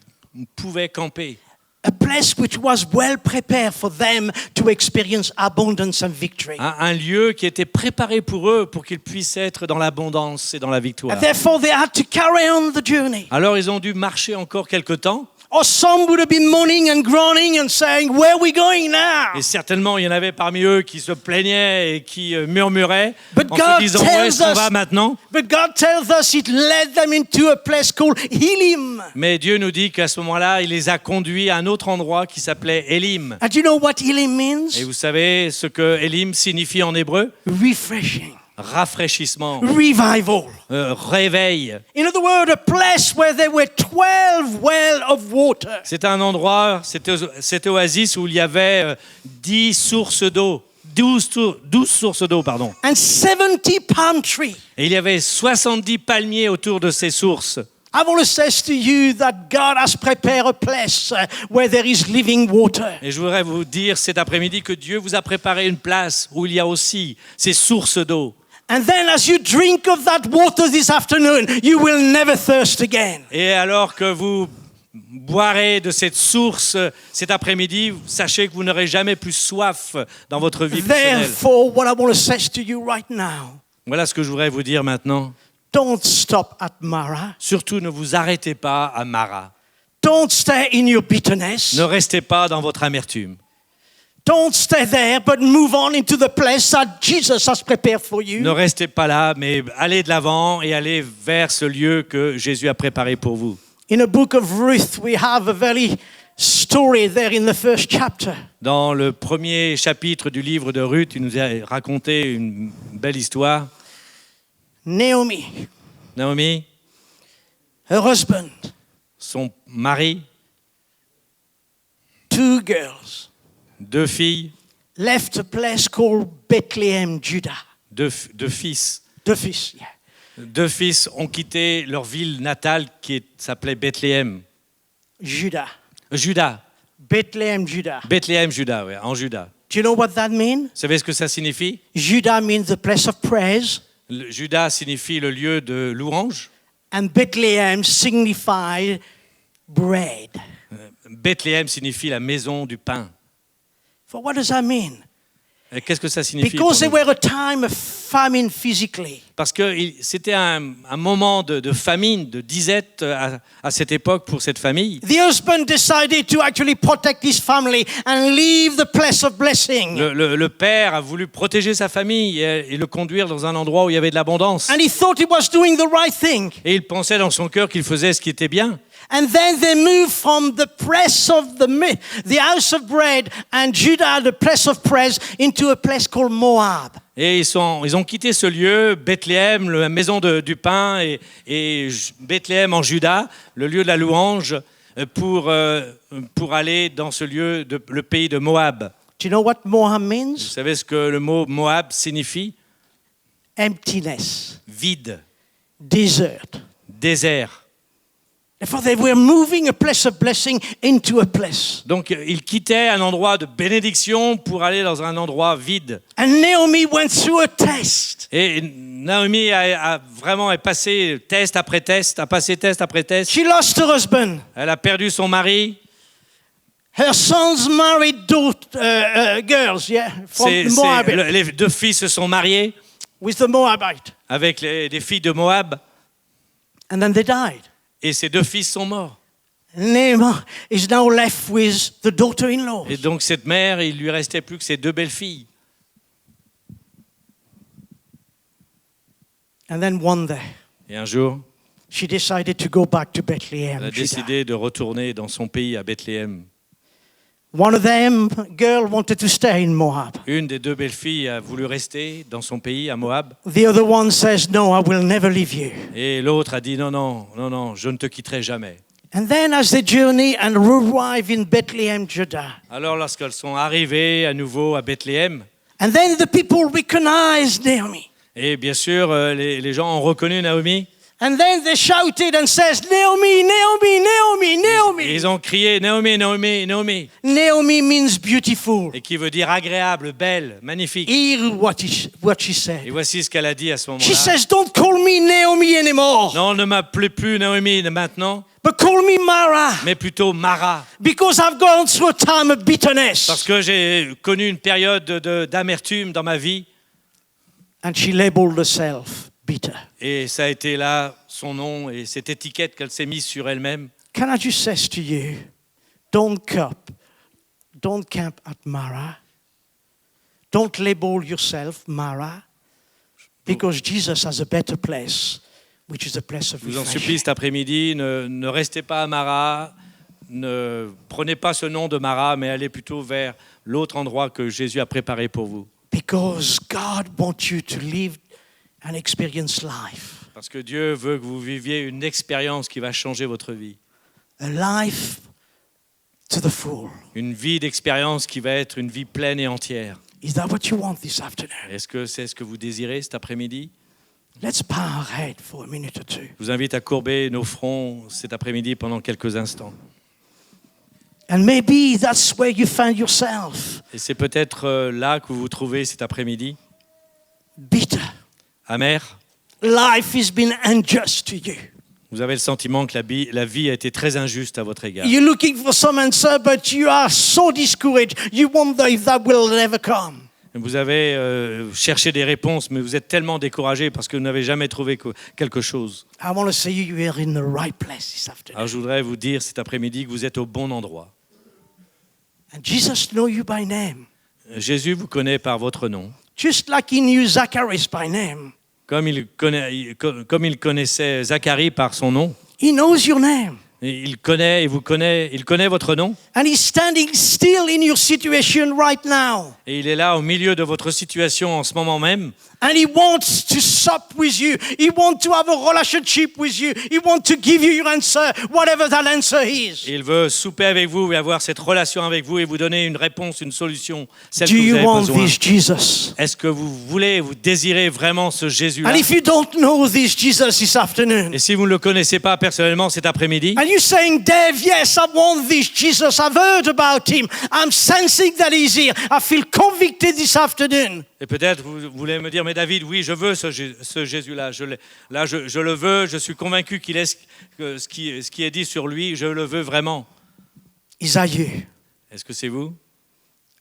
pouvaient camper. A place which was well prepared for them to experience abundance and victory. Un lieu qui était préparé pour eux pour qu'ils puissent être dans l'abondance et dans la victoire. And therefore they had to carry on the journey. Alors ils ont dû marcher encore quelque temps. Or some would have been moaning and groaning and saying, where are we going now? Et certainement, il y en avait parmi eux qui se plaignaient et qui murmuraient But en God se disant, où tells est-ce qu'on us- va maintenant? But God tells us it led them into a place called Elim. Mais Dieu nous dit qu'à ce moment-là, il les a conduits à un autre endroit qui s'appelait Élim. And do you know what Elim means? Et vous savez ce que Élim signifie en hébreu? Refreshing, Rafraîchissement, revival. réveil. In other words, a place where there were 12 wells of water. C'est un endroit, cette oasis où il y avait 10 sources d'eau, 12 sources d'eau, pardon. And 70 palm trees. Et il y avait 70 palmiers autour de ces sources. I want to say to you that God has prepared a place where there is living water. Et je voudrais vous dire cet après-midi que Dieu vous a préparé une place où il y a aussi ces sources d'eau. And then as you drink of that water this afternoon, you will never thirst again. Et alors que vous boirez de cette source cet après-midi, sachez que vous n'aurez jamais plus soif dans votre vie personnelle. Therefore, what I want to say to you right now, Voilà ce que je voudrais vous dire maintenant. don't stop at Mara. Surtout, ne vous arrêtez pas à Mara. Don't stay in your bitterness. Ne restez pas dans votre amertume. Don't stay there, but move on into the place that Jesus has prepared for Ne you. restez pas là, mais allez de l'avant et allez vers ce lieu que Jésus a préparé pour vous. In the book of Ruth, we have a very story there in the first chapter. Dans le premier chapitre du livre de Ruth, il nous a raconté une belle histoire. Naomi, Naomi, her husband, son mari, 2 girls, 2 filles, left a place called Bethlehem, Judah. 2 fils. 2 fils, yeah. 2 fils ont quitté leur ville natale qui s'appelait Bethléem. Judah. Juda. Bethlehem, Judah. Bethléem, Juda, ouais, en Juda. Do you know what that means? Vous savez ce que ça signifie? Judah means the place of praise, Juda signifie le lieu de louange. and Bethlehem signifies bread. Bethléem signifie la maison du pain. For what does that mean? Et qu'est-ce que ça signifie? Because pour they nous? were a time of famine physically. Parce que c'était un moment de famine, de disette à cette époque pour cette famille. The husband decided to actually protect his family and leave the place of blessing. Le père a voulu protéger sa famille et le conduire dans un endroit où il y avait de l'abondance. And he thought he was doing the right thing. Et il pensait dans son cœur qu'il faisait ce qui était bien. And then they moved from the place of the house of bread and Judah, the place of praise, into a place called Moab. Et ils ont quitté ce lieu, Bethléem, la maison du pain, et Bethléem en Juda, le lieu de la louange, pour aller dans ce lieu, le pays de Moab. Do you know what Moab Vous means? savez ce que le mot Moab signifie? Emptiness, Vide, desert. désert. Therefore, they were moving a place of blessing into a place. Donc ils quittaient un endroit de bénédiction pour aller dans un endroit vide. And Naomi went through a test. Et Naomi a vraiment passé test après test, a passé test après test. She lost her husband. Elle a perdu son mari. Her sons married girls, yeah, from Moab, Les 2 fils se sont mariés with the Moabite. avec des filles de Moab. And then they died. Et ces 2 fils sont morts. Naomi is now left with the daughter-in-law. Et donc cette mère, il lui restait plus que ses 2 belles filles. And then one day, Et un jour, she decided to go back to Bethlehem. elle a Judah. décidé de retourner dans son pays à Bethléem. One of them girl wanted to stay in Moab. Une des 2 belles filles a voulu rester dans son pays à Moab. The other one says, "No, I will never leave you." Et l'autre a dit non, non, non, non, je ne te quitterai jamais. And then, as they journey and arrive in Bethlehem, Judah, Alors lorsqu'elles sont arrivées à nouveau à Bethléem, and then the people recognize Naomi, et bien sûr les gens ont reconnu Naomi, and then they shouted and says, "Naomi, Naomi, Naomi, et Naomi." ils ont crié Naomi, Naomi, Naomi, Naomi means beautiful. et qui veut dire agréable, belle, magnifique. Hear what she Et said. voici ce qu'elle a dit à ce She moment-là. says, "Don't call me Naomi anymore, Non, ne m'appelez plus Naomi maintenant, but call me Mara, mais plutôt Mara, because I've gone through a time of bitterness." parce que j'ai connu une période d'amertume dans ma vie, And she labeled herself bitter. et ça a été là son nom et cette étiquette qu'elle s'est mise sur elle-même. Can I just say to you, don't camp at Mara. Don't label yourself Mara, because Jesus has a better place, which is the place of Je vous en refreshing. supplie cet après-midi, ne restez pas à Mara, ne prenez pas ce nom de Mara, mais allez plutôt vers l'autre endroit que Jésus a préparé pour vous. Because God wants you to live and experience life. Parce que Dieu veut que vous viviez une expérience qui va changer votre vie. A life to the full. Une vie d'expérience qui va être une vie pleine et entière. Is that what you want this afternoon? Est-ce que c'est ce que vous désirez cet après-midi ? Let's bow our head for a minute or two. Je vous invite à courber nos fronts cet après-midi pendant quelques instants. And maybe that's where you find yourself, Et c'est peut-être là que vous vous trouvez cet après-midi, bitter. amer. Life has been unjust to you. Vous avez le sentiment que la vie a été très injuste à votre égard. You're looking for some answer, but you are so discouraged. You wonder if that will never come. Vous avez cherché des réponses, mais vous êtes tellement découragé parce que vous n'avez jamais trouvé quelque chose. I want to say you are in the right place this afternoon. Alors je voudrais vous dire cet après-midi que vous êtes au bon endroit. And Jesus knows you by name. Jésus vous connaît par votre nom, Just like he knew Zacharias by name. comme il connaissait Zacharie par son nom. He knows your name. Et il connaît votre nom. And he's standing still in your situation right now. Et il est là au milieu de votre situation en ce moment même. And he wants to sup with you. He wants to have a relationship with you. He wants to give you your answer, whatever that answer is. Et il veut souper avec vous et avoir cette relation avec vous et vous donner une réponse, une solution, celle Do que vous you avez want besoin. this Jesus? Est-ce que vous désirez vraiment ce Jésus-là? And if you don't know this Jesus this afternoon, Et si vous ne le connaissez pas personnellement cet après-midi, and you're saying, Dave, yes, I want this Jesus. I've heard about him. I'm sensing that he's here. I feel convicted this afternoon. et peut-être vous voulez me dire, mais David, oui, je veux ce Jésus-là. Je le veux, je suis convaincu qu'il est ce qui est dit sur lui, je le veux vraiment. Is that you? Est-ce que c'est vous?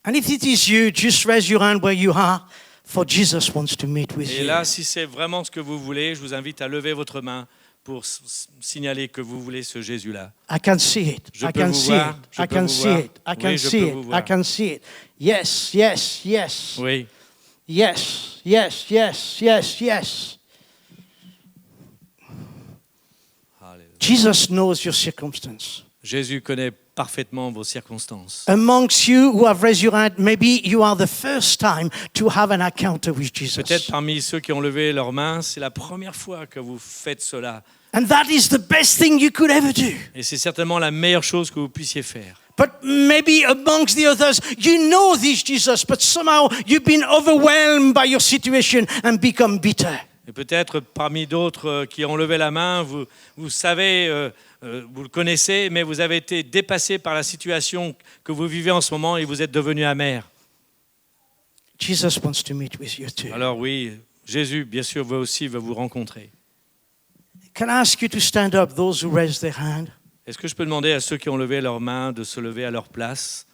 And if it is you, just raise your hand where you are, for Jesus wants to meet with Et you. là, si c'est vraiment ce que vous voulez, je vous invite à lever votre main pour signaler que vous voulez ce Jésus-là. I can see it. Je I peux can vous see voir. it. Je I peux can vous see voir. it. I can Oui, je see peux it. vous I voir. can see it. Yes, yes, yes. Oui. Yes, yes, yes, yes, yes. Jesus knows your circumstance. Jésus connaît parfaitement vos circonstances. Amongst you who have raised your hand, maybe you are the first time to have an encounter with Peut-être Jesus. parmi ceux qui ont levé leurs mains, c'est la première fois que vous faites cela. And that is the best thing you could ever do. Et c'est certainement la meilleure chose que vous puissiez faire. But maybe amongst the others, you know this Jesus, but somehow you've been overwhelmed by your situation and become bitter. Et peut-être parmi d'autres qui ont levé la main, vous savez, vous le connaissez, mais vous avez été dépassé par la situation que vous vivez en ce moment et vous êtes devenu amer. Jesus wants to meet with you too. Alors oui, Jésus, bien sûr, veut vous rencontrer. Can I ask you to stand up, those who raised their hand, Est-ce que je peux demander à ceux qui ont levé leurs mains de se lever à leur place,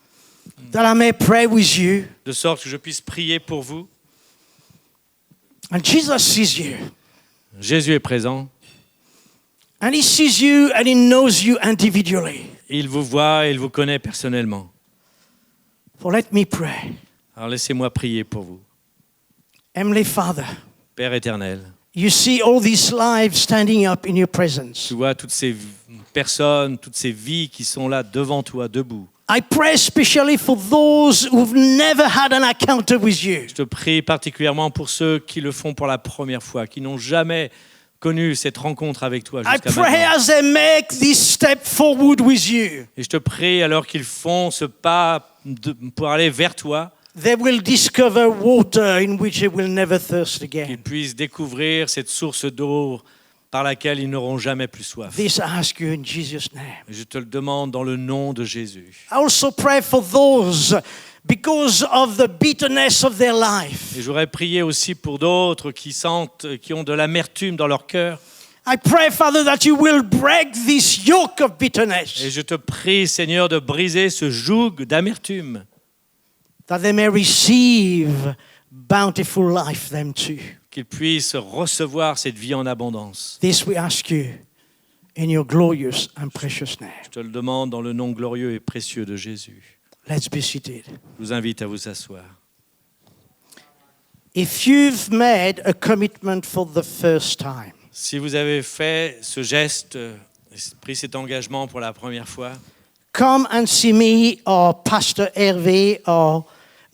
that I may pray with you? de sorte que je puisse prier pour vous? And Jesus sees you. Jésus est présent. And he sees you and he knows you individually. Il vous voit et il vous connaît personnellement. For let me pray. Alors laissez-moi prier pour vous. Heavenly Father, Père éternel, you see all these lives standing up in your presence. tu vois toutes ces personnes, toutes ces vies qui sont là devant toi, debout. I pray especially for those who've never had an encounter with you. Je te prie particulièrement pour ceux qui le font pour la première fois, qui n'ont jamais connu cette rencontre avec toi I jusqu'à pray maintenant. as they make this step forward with you, Et je te prie alors qu'ils font ce pas pour aller vers toi, they will discover water in which they will never thirst qu'ils again. puissent découvrir cette source d'eau par laquelle ils n'auront jamais plus soif. This I ask you in Jesus' name. Et je te le demande dans le nom de Jésus. I also pray for those, because of the bitterness of their life. Et j'aurais prié aussi pour d'autres qui ont de l'amertume dans leur cœur. I pray, Father, that you will break this yoke of bitterness, Et je te prie, Seigneur, de briser ce joug d'amertume, that they may receive bountiful life, them too. qu'ils puissent recevoir cette vie en abondance. This we ask you in your glorious and precious name. Je te le demande dans le nom glorieux et précieux de Jésus. Let's be seated. Je vous invite à vous asseoir. If you've made a commitment for the first time, Si vous avez fait ce geste, pris cet engagement pour la première fois, come and see me or Pastor Hervé or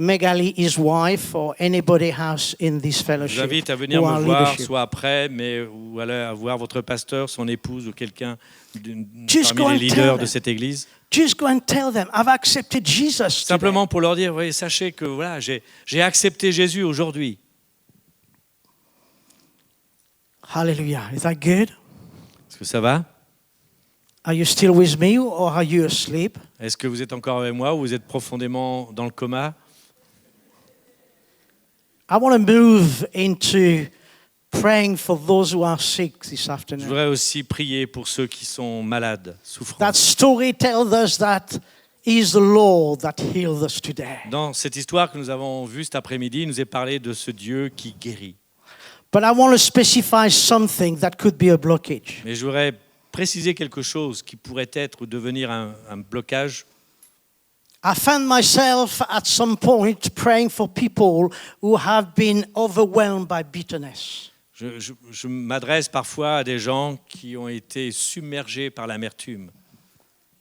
Megali, his wife, or anybody else in this je vous fellowship invite à venir who me are voir, leadership. soit après, ou à voir votre pasteur, son épouse ou quelqu'un Just go parmi and les tell leaders de them. cette église. Just go and tell them, I've accepted Jesus today. Simplement pour leur dire, oui, sachez que voilà, j'ai accepté Jésus aujourd'hui. Hallelujah. Is that good? Est-ce que ça va? Are you still with me or are you asleep? Est-ce que vous êtes encore avec moi ou vous êtes profondément dans le coma? I want to move into praying for those who are sick this Je afternoon. voudrais aussi prier pour ceux qui sont malades, souffrants. That story tells us that He is the Lord that heals us today. Dans cette histoire que nous avons vue cet après-midi, il nous est parlé de ce Dieu qui guérit. But I want to specify something that could be a blockage. Mais je voudrais préciser quelque chose qui pourrait être ou devenir un blocage. I found myself at some point praying for people who have been overwhelmed by bitterness. Je m'adresse parfois à des gens qui ont été submergés par l'amertume.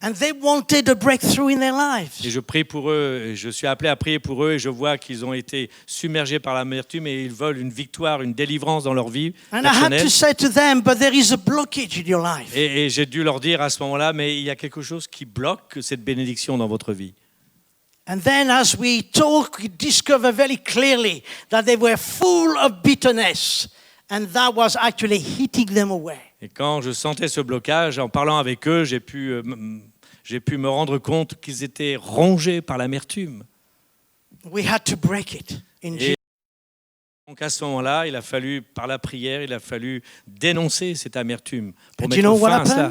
And they wanted a breakthrough in their lives. Et je prie pour eux, et je suis appelé à prier pour eux, et je vois qu'ils ont été submergés par l'amertume et ils veulent une victoire, une délivrance dans leur vie And I had personnelle. to say to them, but there is a blockage in your life. Et j'ai dû leur dire à ce moment-là, mais il y a quelque chose qui bloque cette bénédiction dans votre vie. And then as we talk, we discover very clearly that they were full of bitterness. And that was actually hitting them away. Et quand je sentais ce blocage, en parlant avec eux, j'ai pu me rendre compte qu'ils étaient rongés par l'amertume. We had to break it in Et Jesus. donc à ce moment-là, il a fallu, par la prière, il a fallu dénoncer cette amertume pour And mettre you know what fin à cela.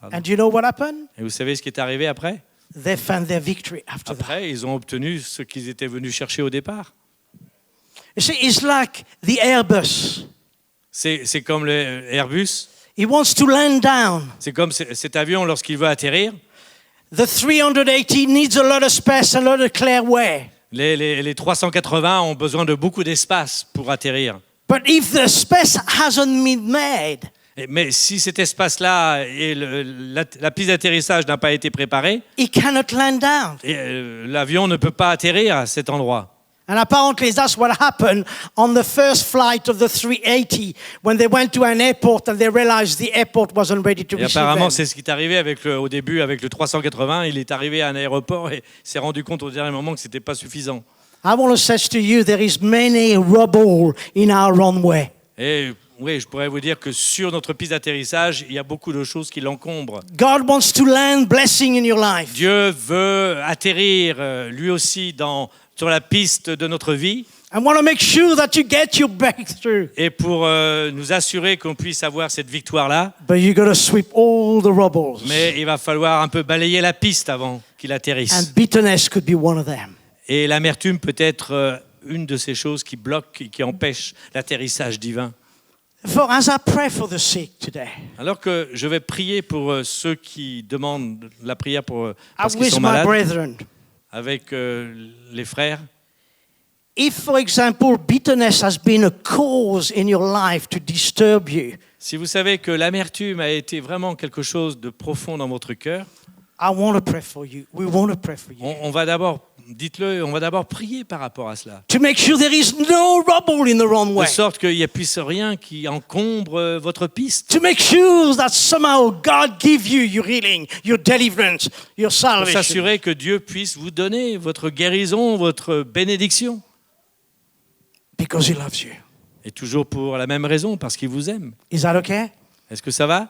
happened? And you know what happened? Et vous savez ce qui est arrivé après? They found their victory after that. Après, ils ont obtenu ce qu'ils étaient venus chercher au départ. You see, it's like the Airbus. C'est comme le Airbus, He wants to land down. c'est comme cet avion lorsqu'il veut atterrir. The 380 needs a lot of space, a lot of clear way. Les 380 ont besoin de beaucoup d'espace pour atterrir. But if the space hasn't been made, Mais si cet espace-là et la piste d'atterrissage n'a pas été préparée, he cannot land down. l'avion ne peut pas atterrir à cet endroit. And apparently that's what happened on the first flight of the 380 when they went to an airport and they realized the airport wasn't ready to Et receive apparemment, them. c'est ce qui est arrivé au début avec le 380. Il est arrivé à un aéroport et s'est rendu compte au dernier moment que ce n'était pas suffisant. I want to say to you, there is many rubble in our runway. Et oui, je pourrais vous dire que sur notre piste d'atterrissage, il y a beaucoup de choses qui l'encombrent. God wants to land blessing in your life. Dieu veut atterrir lui aussi sur la piste de notre vie I want to make sure that you get your breakthrough. et pour nous assurer qu'on puisse avoir cette victoire-là. But you got to sweep all the rubbles. Mais il va falloir un peu balayer la piste avant qu'il atterrisse. And bitterness could be one of them. Et l'amertume peut être une de ces choses qui bloquent et qui empêchent l'atterrissage divin. For as I pray for the sick today, Alors que je vais prier pour ceux qui demandent la prière parce qu'ils with sont my malades, brethren, avec les frères, if, for example, bitterness has been a cause in your life to disturb you, si vous savez que l'amertume a été vraiment quelque chose de profond dans votre cœur, I want to pray for you. We want to pray for you. on va d'abord, dites-le, on va d'abord prier par rapport à cela. To make sure there is no rubble in the De runway. sorte qu'il n'y puisse rien qui encombre votre piste. To make sure that somehow God give you your healing, your deliverance, your Pour salvation. s'assurer que Dieu puisse vous donner votre guérison, votre bénédiction. Because He loves you. Et toujours pour la même raison, parce qu'il vous aime. Is that okay? Est-ce que ça va?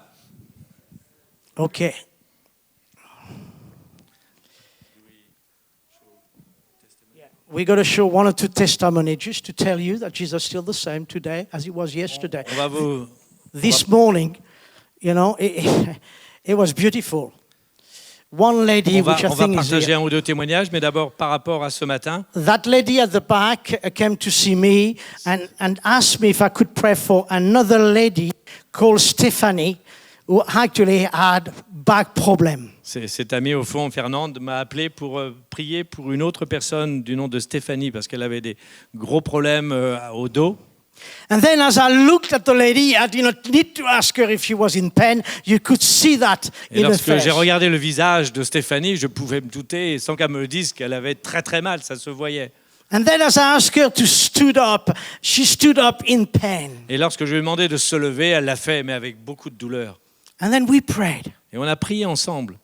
Okay. We're going to show one or two testimonies just to tell you that Jesus is still the same today as He was yesterday. On va vous... This morning, you know, it was beautiful. One lady, On va, which I on va think is partager here, un ou deux témoignages, mais d'abord par rapport à ce matin. that lady at the back came to see me and asked me if I could pray for another lady called Stephanie, who actually had back problem. Cet ami, au fond, Fernande, m'a appelé pour prier pour une autre personne du nom de Stéphanie, parce qu'elle avait des gros problèmes au dos. And then as I looked at the lady, I did not need to ask her if she was in pain. You could see that Et in her lorsque face. j'ai regardé le visage de Stéphanie, je pouvais me douter, sans qu'elle me le dise, qu'elle avait très très mal, ça se voyait. And then as I asked her to stood up, she stood up in pain. Et lorsque je lui ai demandé de se lever, elle l'a fait, mais avec beaucoup de douleur. And then we prayed. Et on a prié ensemble.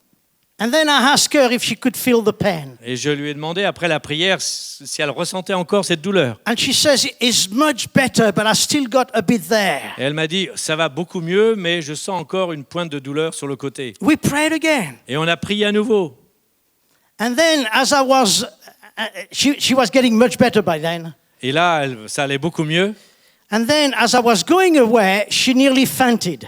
And then I asked her if she could feel the pain. Et je lui ai demandé, après la prière, si elle ressentait encore cette douleur. And she says, it's much better, but I still got a bit there. Et elle m'a dit, ça va beaucoup mieux, mais je sens encore une pointe de douleur sur le côté. We prayed again. Et on a prié à nouveau. And then as I was, she was getting much better by then. Et là, ça allait beaucoup mieux. And then as I was going away, she nearly fainted.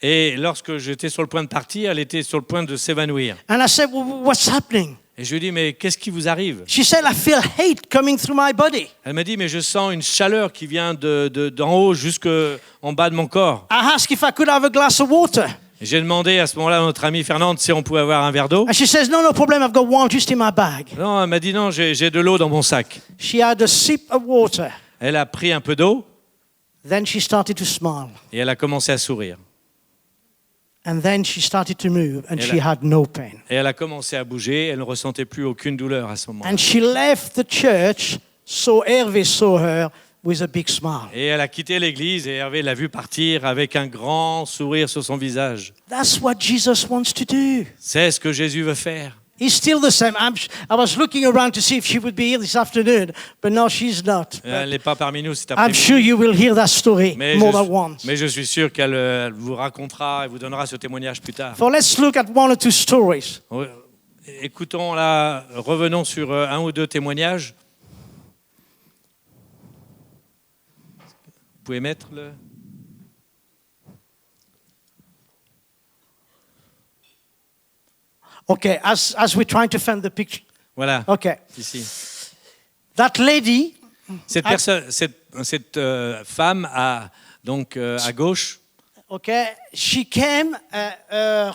Et lorsque j'étais sur le point de partir, elle était sur le point de s'évanouir. And I said, well, what's happening? Et je lui ai dit, mais qu'est-ce qui vous arrive? She said, I feel hate coming through my body. Elle m'a dit, mais je sens une chaleur qui vient d'en haut jusqu'en bas de mon corps. I asked if I could have a glass of water. Et j'ai demandé à ce moment-là à notre amie Fernande si on pouvait avoir un verre d'eau. And she says, no problem, I've got one just in my bag. Non, elle m'a dit, non, j'ai de l'eau dans mon sac. She had a sip of water. Elle a pris un peu d'eau Then she started to smile. et elle a commencé à sourire. And then she started to move and Elle she a- had no pain. Et elle a commencé à bouger, elle ne ressentait plus aucune douleur à ce moment. And she left the church, so Hervé saw her with a big smile. Et elle a quitté l'église et Hervé l'a vue partir avec un grand sourire sur son visage. That's what Jesus wants to do. C'est ce que Jésus veut faire. He's still the same. I was looking around to see if she would be here this afternoon, but no, she's not. Elle n'est pas parmi nous cet I'm après-midi. sure you will hear that story Mais more than once. mais je suis sûr qu'elle elle vous racontera et vous donnera ce témoignage plus tard. So let's look at one or two stories. Écoutons là, revenons sur un ou deux témoignages. Vous pouvez mettre le... Okay, as we're trying to find the picture. Voilà, Okay, ici. that lady, Cette personne, cette femme à gauche, okay, she came, her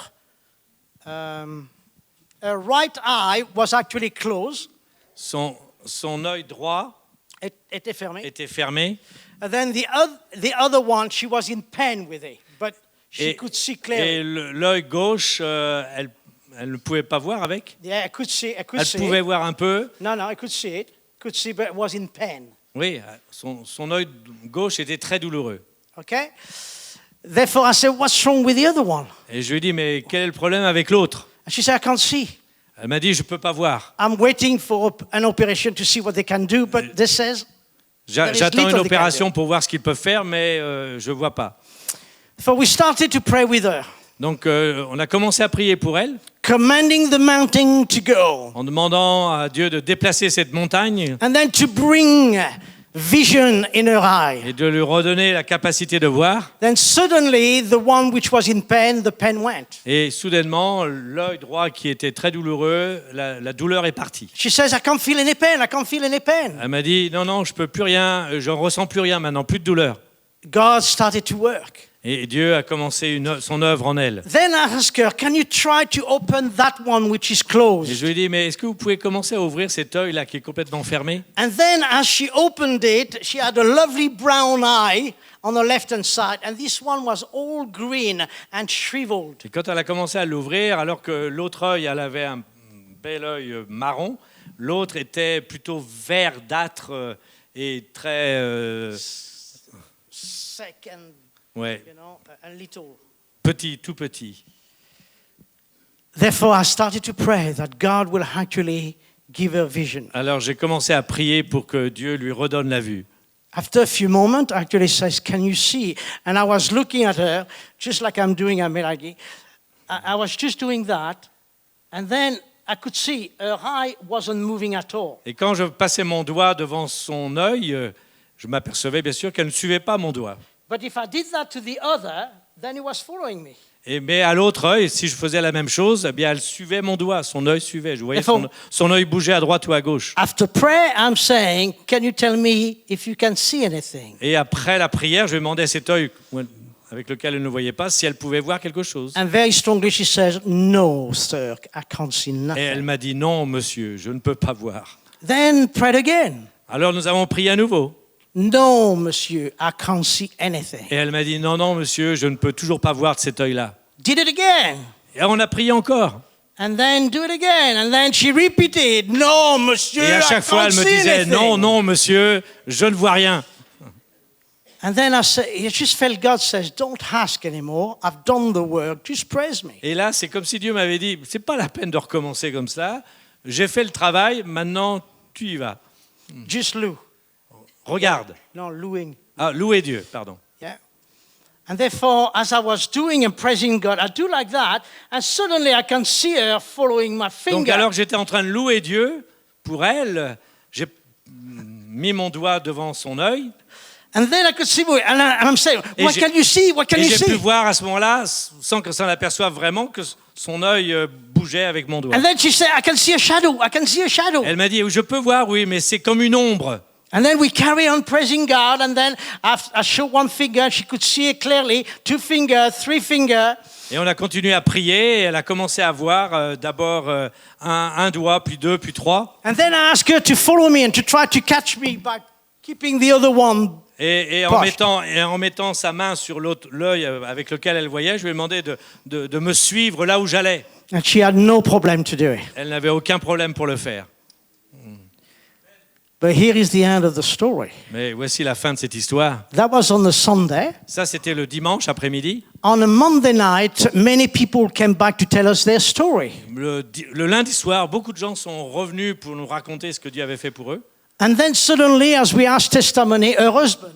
right eye was actually closed. son œil droit Était fermé. était fermé And then the other one, she was in pain with it, but she could see clearly. et l'œil gauche, elle ne pouvait pas voir avec. Yeah, I could see. Elle pouvait voir un peu. No, I could see it. Could see, but it was in pain. Oui, son œil gauche était très douloureux. Okay. Therefore, I said, "What's wrong with the other one?" Et je lui ai dit, mais quel est le problème avec l'autre? And she said, "I can't see. Elle m'a dit, je ne peux pas voir. I'm waiting for an operation to see what they can do, but this says." There is J'attends little une they opération can do. pour voir ce qu'ils peuvent faire, mais je ne vois pas. So we started to pray with her, Donc, on a commencé à prier pour elle, commanding the mountain to go, en demandant à Dieu de déplacer cette montagne and then to bring vision in her eye. et de lui redonner la capacité de voir. Then suddenly, the one which was in pain, the pain went. Et soudainement, l'œil droit qui était très douloureux, la douleur est partie. She says, "I can't feel any pain. I can't feel any pain." Elle m'a dit, non, je peux plus rien, je ressens plus rien maintenant, plus de douleur. God started to work. Et Dieu a commencé son œuvre en elle. Then I asked her, "Can you try to open that one which is Et closed?" je lui ai dit, mais est-ce que vous pouvez commencer à ouvrir cet œil-là qui est complètement fermé? And then as she opened it, she had a lovely brown eye on the left-hand side, and this one was all green and shriveled. Et quand elle a commencé à l'ouvrir, alors que l'autre œil, elle avait un bel œil marron, l'autre était plutôt verdâtre et très... Second, ouais, you know, a little. petit, tout petit. Therefore, I started to pray that God will actually give her vision. Alors j'ai commencé à prier pour que Dieu lui redonne la vue. After a few moments, I actually says, "Can you see?" And I was looking at her, just like I'm doing at Melagi. I was just doing that, and then I could see her eye wasn't moving at all. Et quand je passais mon doigt devant son œil, je m'apercevais bien sûr qu'elle ne suivait pas mon doigt. But if I did that to the other, then he was following me. Mais à l'autre œil, si je faisais la même chose, eh bien elle suivait mon doigt, son œil suivait. Je voyais son œil bouger à droite ou à gauche. After prayer, I'm saying, "Can you tell me if you can see anything?" Et après la prière, je lui demandais à cet œil, avec lequel elle ne voyait pas, si elle pouvait voir quelque chose. And very strongly she says, "No, sir, I can't see Et elle nothing." m'a dit, non, monsieur, je ne peux pas voir. Then prayed again. Alors nous avons prié à nouveau. "No, monsieur, I can't see anything." Et elle m'a dit, non, non, monsieur, je ne peux toujours pas voir de cet œil-là. Did it again. Et on a prié encore. And then do it again. And then she repeated, "No, monsieur, Et à I chaque fois, can't elle me see disait, anything." non, non, monsieur, je ne vois rien. And then I just felt God says, "Don't ask anymore. I've done the work. Just praise me." Et là, c'est comme si Dieu m'avait dit, c'est pas la peine de recommencer comme ça. J'ai fait le travail, maintenant tu y vas. Just Lou. Regarde. No, Louing. Ah, louez Dieu, pardon. Yeah. And therefore, as I was doing and praising God, I do like that, and suddenly I can see her following my Donc finger. alors que j'étais en train de louer Dieu, pour elle, j'ai mis mon doigt devant son œil. And then I could see, and I'm saying, Et "What j'ai- can you see? What can Et you j'ai pu see?" voir à ce moment-là, sans que ça l'aperçoive vraiment, que son œil bougeait avec mon doigt. And then she said, "I can see a shadow. I can see a shadow." Elle m'a dit, je peux voir, oui, mais c'est comme une ombre. And then we carry on praising God, and then I show one finger, she could see it clearly, 2 fingers, 3 fingers. Et on a continué à prier, et elle a commencé à voir d'abord un doigt, puis 2, puis 3. And then I asked her to follow me and to try to catch me by keeping the other one. Et Poche. en mettant sa main sur l'œil avec lequel elle voyait, je lui ai demandé de me suivre là où j'allais. And she had no problem to do it. Elle n'avait aucun problème pour le faire. But here is the end of the story. Mais voici la fin de cette histoire. That was on the Sunday. Ça, c'était le dimanche après-midi. On a Monday night, many people came back to tell us their story. Le lundi soir, beaucoup de gens sont revenus pour nous raconter ce que Dieu avait fait pour eux. And then suddenly, as we asked testimony, her husband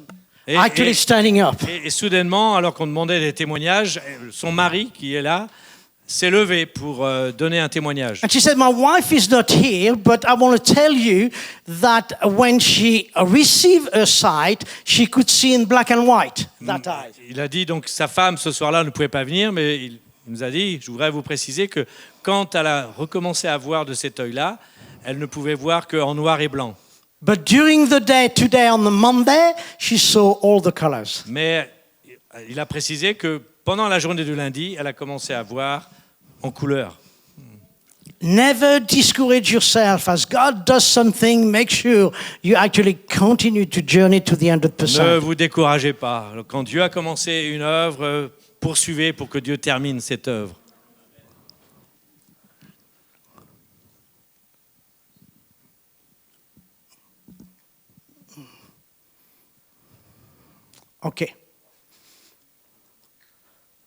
actually standing up. Et soudainement, alors qu'on demandait des témoignages, son mari, qui est là, s'est levé pour donner un témoignage. And she said, "My wife is not here, but I want to tell you that when she received her sight, she could see in black and white, that eye." Il a dit donc sa femme ce soir-là ne pouvait pas venir, mais il nous a dit, je voudrais vous préciser que quand elle a recommencé à voir de cet œil-là, elle ne pouvait voir qu'en noir et blanc. But during the day, today on the Monday, she saw all the colors. Mais il a précisé que pendant la journée du lundi, elle a commencé à voir en couleur. Never discourage yourself. As God does something, make sure you actually continue to journey to the Ne 100%. vous découragez pas. Quand Dieu a commencé une œuvre, poursuivez pour que Dieu termine cette œuvre. Okay.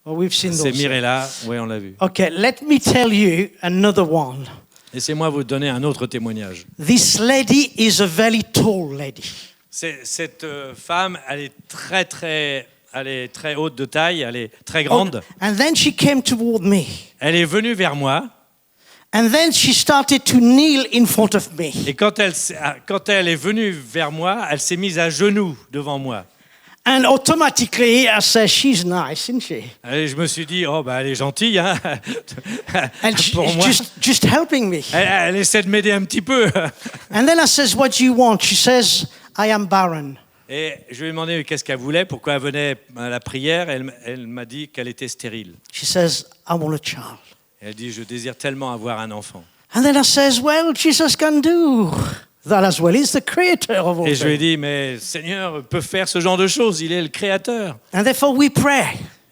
Well, we've seen C'est those. Mirella, oui, on l'a vu. Okay, let me tell you another one. Laissez-moi vous donner un autre témoignage. This lady is a very tall lady. Cette femme, elle est très haute de taille, elle est très grande. And then she came toward me. Elle est venue vers moi And then she started to kneel in front of me. et quand elle est venue vers moi, elle s'est mise à genoux devant moi. And automatically I said, "She's nice, isn't she?" Et je me suis dit, oh bah elle est gentille, hein. And Pour moi, just helping me. elle essaie de m'aider un petit peu. And then I says, "What do you want?" She says, "I am barren." Et je lui ai demandé qu'est-ce qu'elle voulait, pourquoi elle venait à la prière. Elle m'a dit qu'elle était stérile. She says, "I want a child." Elle dit, je désire tellement avoir un enfant. And then I says, "Well, Jesus can do that as well. He's the creator of all Et je lui ai things." dit, mais Seigneur peut faire ce genre de choses, il est le créateur. And therefore we pray.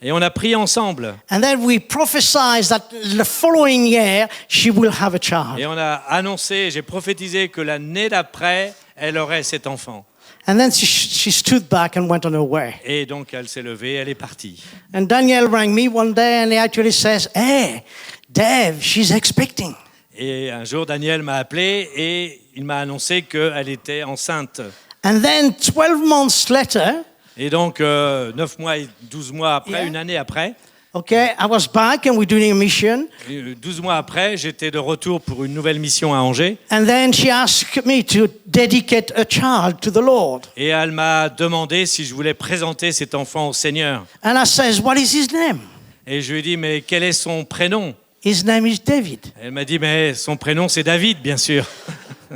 Et on a prié ensemble. And then we prophesied that the following year she will have a child. Et on a annoncé, j'ai prophétisé que l'année d'après, elle aurait cet enfant. And then she stood back and went on her way. Et donc elle s'est levée, elle est partie. And Daniel rang me one day and he actually says, "Hey, Dave, she's expecting." Et un jour, Daniel m'a appelé et il m'a annoncé qu'elle était enceinte. And then 12 months later, Et donc, 9 mois et 12 mois après, Yeah. une année après, okay, I was back and we're doing a mission. 12 mois après, j'étais de retour pour une nouvelle mission à Angers. And then she asked me to dedicate a child to the Lord. Et elle m'a demandé si je voulais présenter cet enfant au Seigneur. And I says, "What is his name?" Et je lui ai dit, mais quel est son prénom? His name is David. Elle m'a dit, mais son prénom c'est David, bien sûr.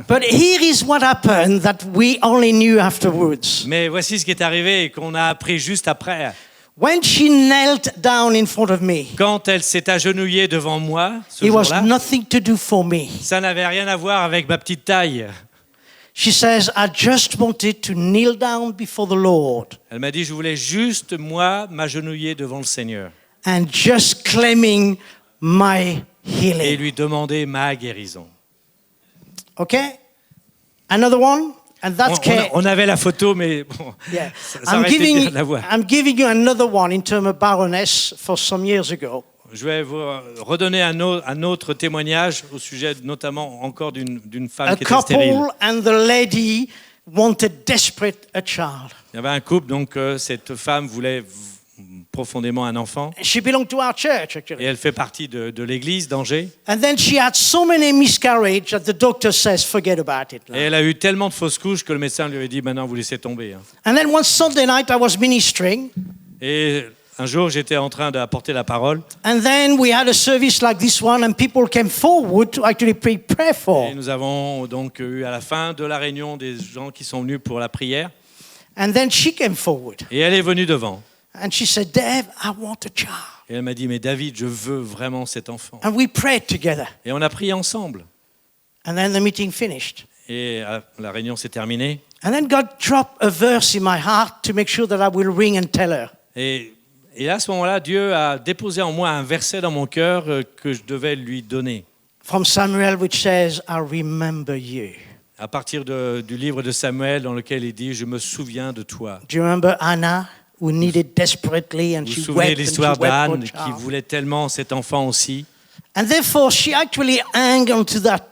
But here is what happened that we only knew afterwards. Mais voici ce qui est arrivé et qu'on a appris juste après. When she knelt down in front of me, Quand elle s'est agenouillée devant moi, ce it was jour-là, nothing to do for me. ça n'avait rien à voir avec ma petite taille. She says, I just wanted to kneel down before the Lord Elle m'a dit, je voulais juste, moi, m'agenouiller devant le Seigneur and just claiming my et healing. lui demander ma guérison. Okay? Another one? And that's On avait la photo, mais bon, Yeah. ça aurait été bien de la voir. I'm giving you another one in terms of baroness for some years ago. Je vais vous redonner un autre témoignage au sujet notamment encore d'une femme A qui était stérile. couple and the lady wanted desperate a child. Il y avait un couple, donc cette femme voulait profondément un enfant. She belonged to our church, Et actually. elle fait partie de l'église d'Angers. And then she had so many miscarriages that the doctor says, forget about it. Et elle a eu tellement de fausses couches que le médecin lui avait dit, maintenant vous laissez tomber. Hein. And then one Sunday night I was ministering. Et un jour, j'étais en train d'apporter la parole. And then we had a service like this one and people came forward to actually pray for. Et nous avons donc eu à la fin de la réunion des gens qui sont venus pour la prière. And then she came forward. Et elle est venue devant. And she said, Dave, I want a child. Et elle m'a dit, mais David, je veux vraiment cet enfant. And we prayed together. Et on a prié ensemble. And then the meeting finished. Et la réunion s'est terminée. And then God dropped a verse in my heart to make sure that I will ring and tell her. Et à ce moment-là, Dieu a déposé en moi un verset dans mon cœur que je devais lui donner. From Samuel, which says, I remember you. À partir du livre de Samuel dans lequel il dit, je me souviens de toi. Do you remember Anna, who needed desperately and Vous vous she souvenez wept de and she l'histoire wept for a d'Anne qui child? voulait tellement cet enfant aussi. And therefore, she actually hung on to that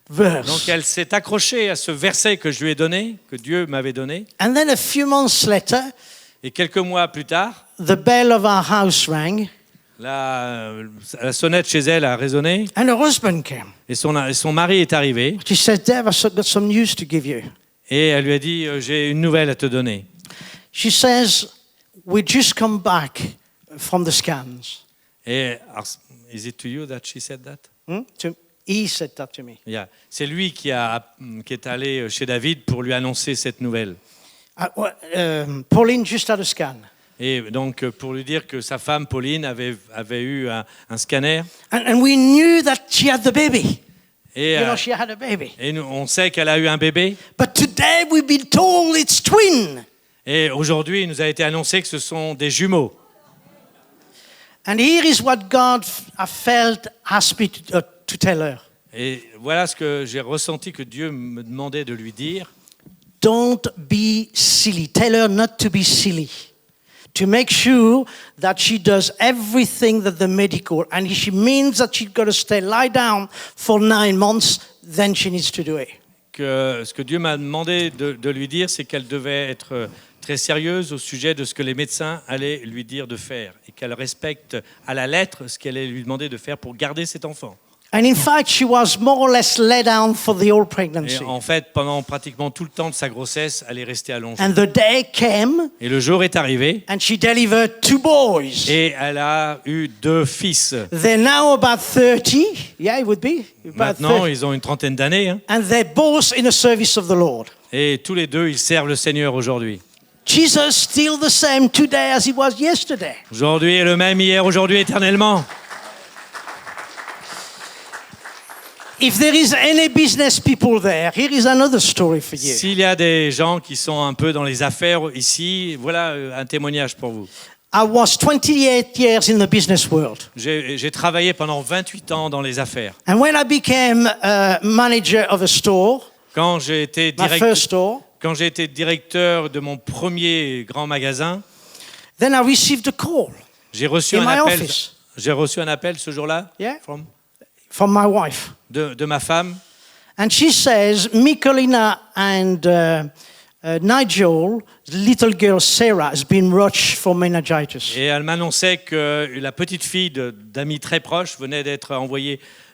verse. Donc elle s'est accrochée à ce verset que je lui ai donné, que Dieu m'avait donné. And then a few months later, Et quelques mois plus tard, the bell of our house rang la sonnette chez elle a résonné and her husband came. et son mari est arrivé. She said, Dave, I've got some news to give you. Et elle lui a dit, j'ai une nouvelle à te donner. She says, we just come back from the scans. Et is it to you that she said that? He said that to me. Yeah. C'est lui qui est allé chez David pour lui annoncer cette nouvelle. Pauline just had a scan. Et donc pour lui dire que sa femme Pauline avait eu un scanner. And we knew that she had the baby. Et, You know, she had a baby. et on sait qu'elle a eu un bébé. But today we've been told it's twin. Et aujourd'hui, il nous a été annoncé que ce sont des jumeaux. And here is what God I felt asked me to tell her. Et voilà ce que j'ai ressenti que Dieu me demandait de lui dire. Don't be silly. Tell her not to be silly. To make sure that she does everything that the medical, and if she means that she's got to lie down for 9 months, then she needs to do it. Ce que Dieu m'a demandé de lui dire, c'est qu'elle devait être très sérieuse au sujet de ce que les médecins allaient lui dire de faire et qu'elle respecte à la lettre ce qu'elle allait lui demander de faire pour garder cet enfant. And in fact, she was more or less laid down for the whole Et pregnancy. en fait, pendant pratiquement tout le temps de sa grossesse, elle est restée allongée. And the day came, Et le jour est arrivé and she delivered 2 boys. et elle a eu 2 fils. They're now about 30. Yeah, it would be. About Maintenant, 30. ils ont une trentaine d'années. Hein. And they're both in the service of the Lord. Et tous les deux, ils servent le Seigneur aujourd'hui. Jesus still the same today as he was yesterday. Aujourd'hui est le même, hier, aujourd'hui, éternellement. If there is any business people there, here is another story for you. S'il y a des gens qui sont un peu dans les affaires ici, voilà un témoignage pour vous. I was 28 years in the business world. J'ai travaillé pendant 28 ans dans les affaires. And when I became manager of a store, Quand j'ai été my first store, Quand j'ai été directeur de mon premier grand magasin, then I received a call j'ai reçu in un my appel. office. J'ai reçu un appel ce jour-là Yeah. From my wife. de ma femme. And she says, Michelina and Nigel, little girl Sarah, has been rushed for meningitis. Et elle m'annonçait que la petite fille d'amis très proches venait d'être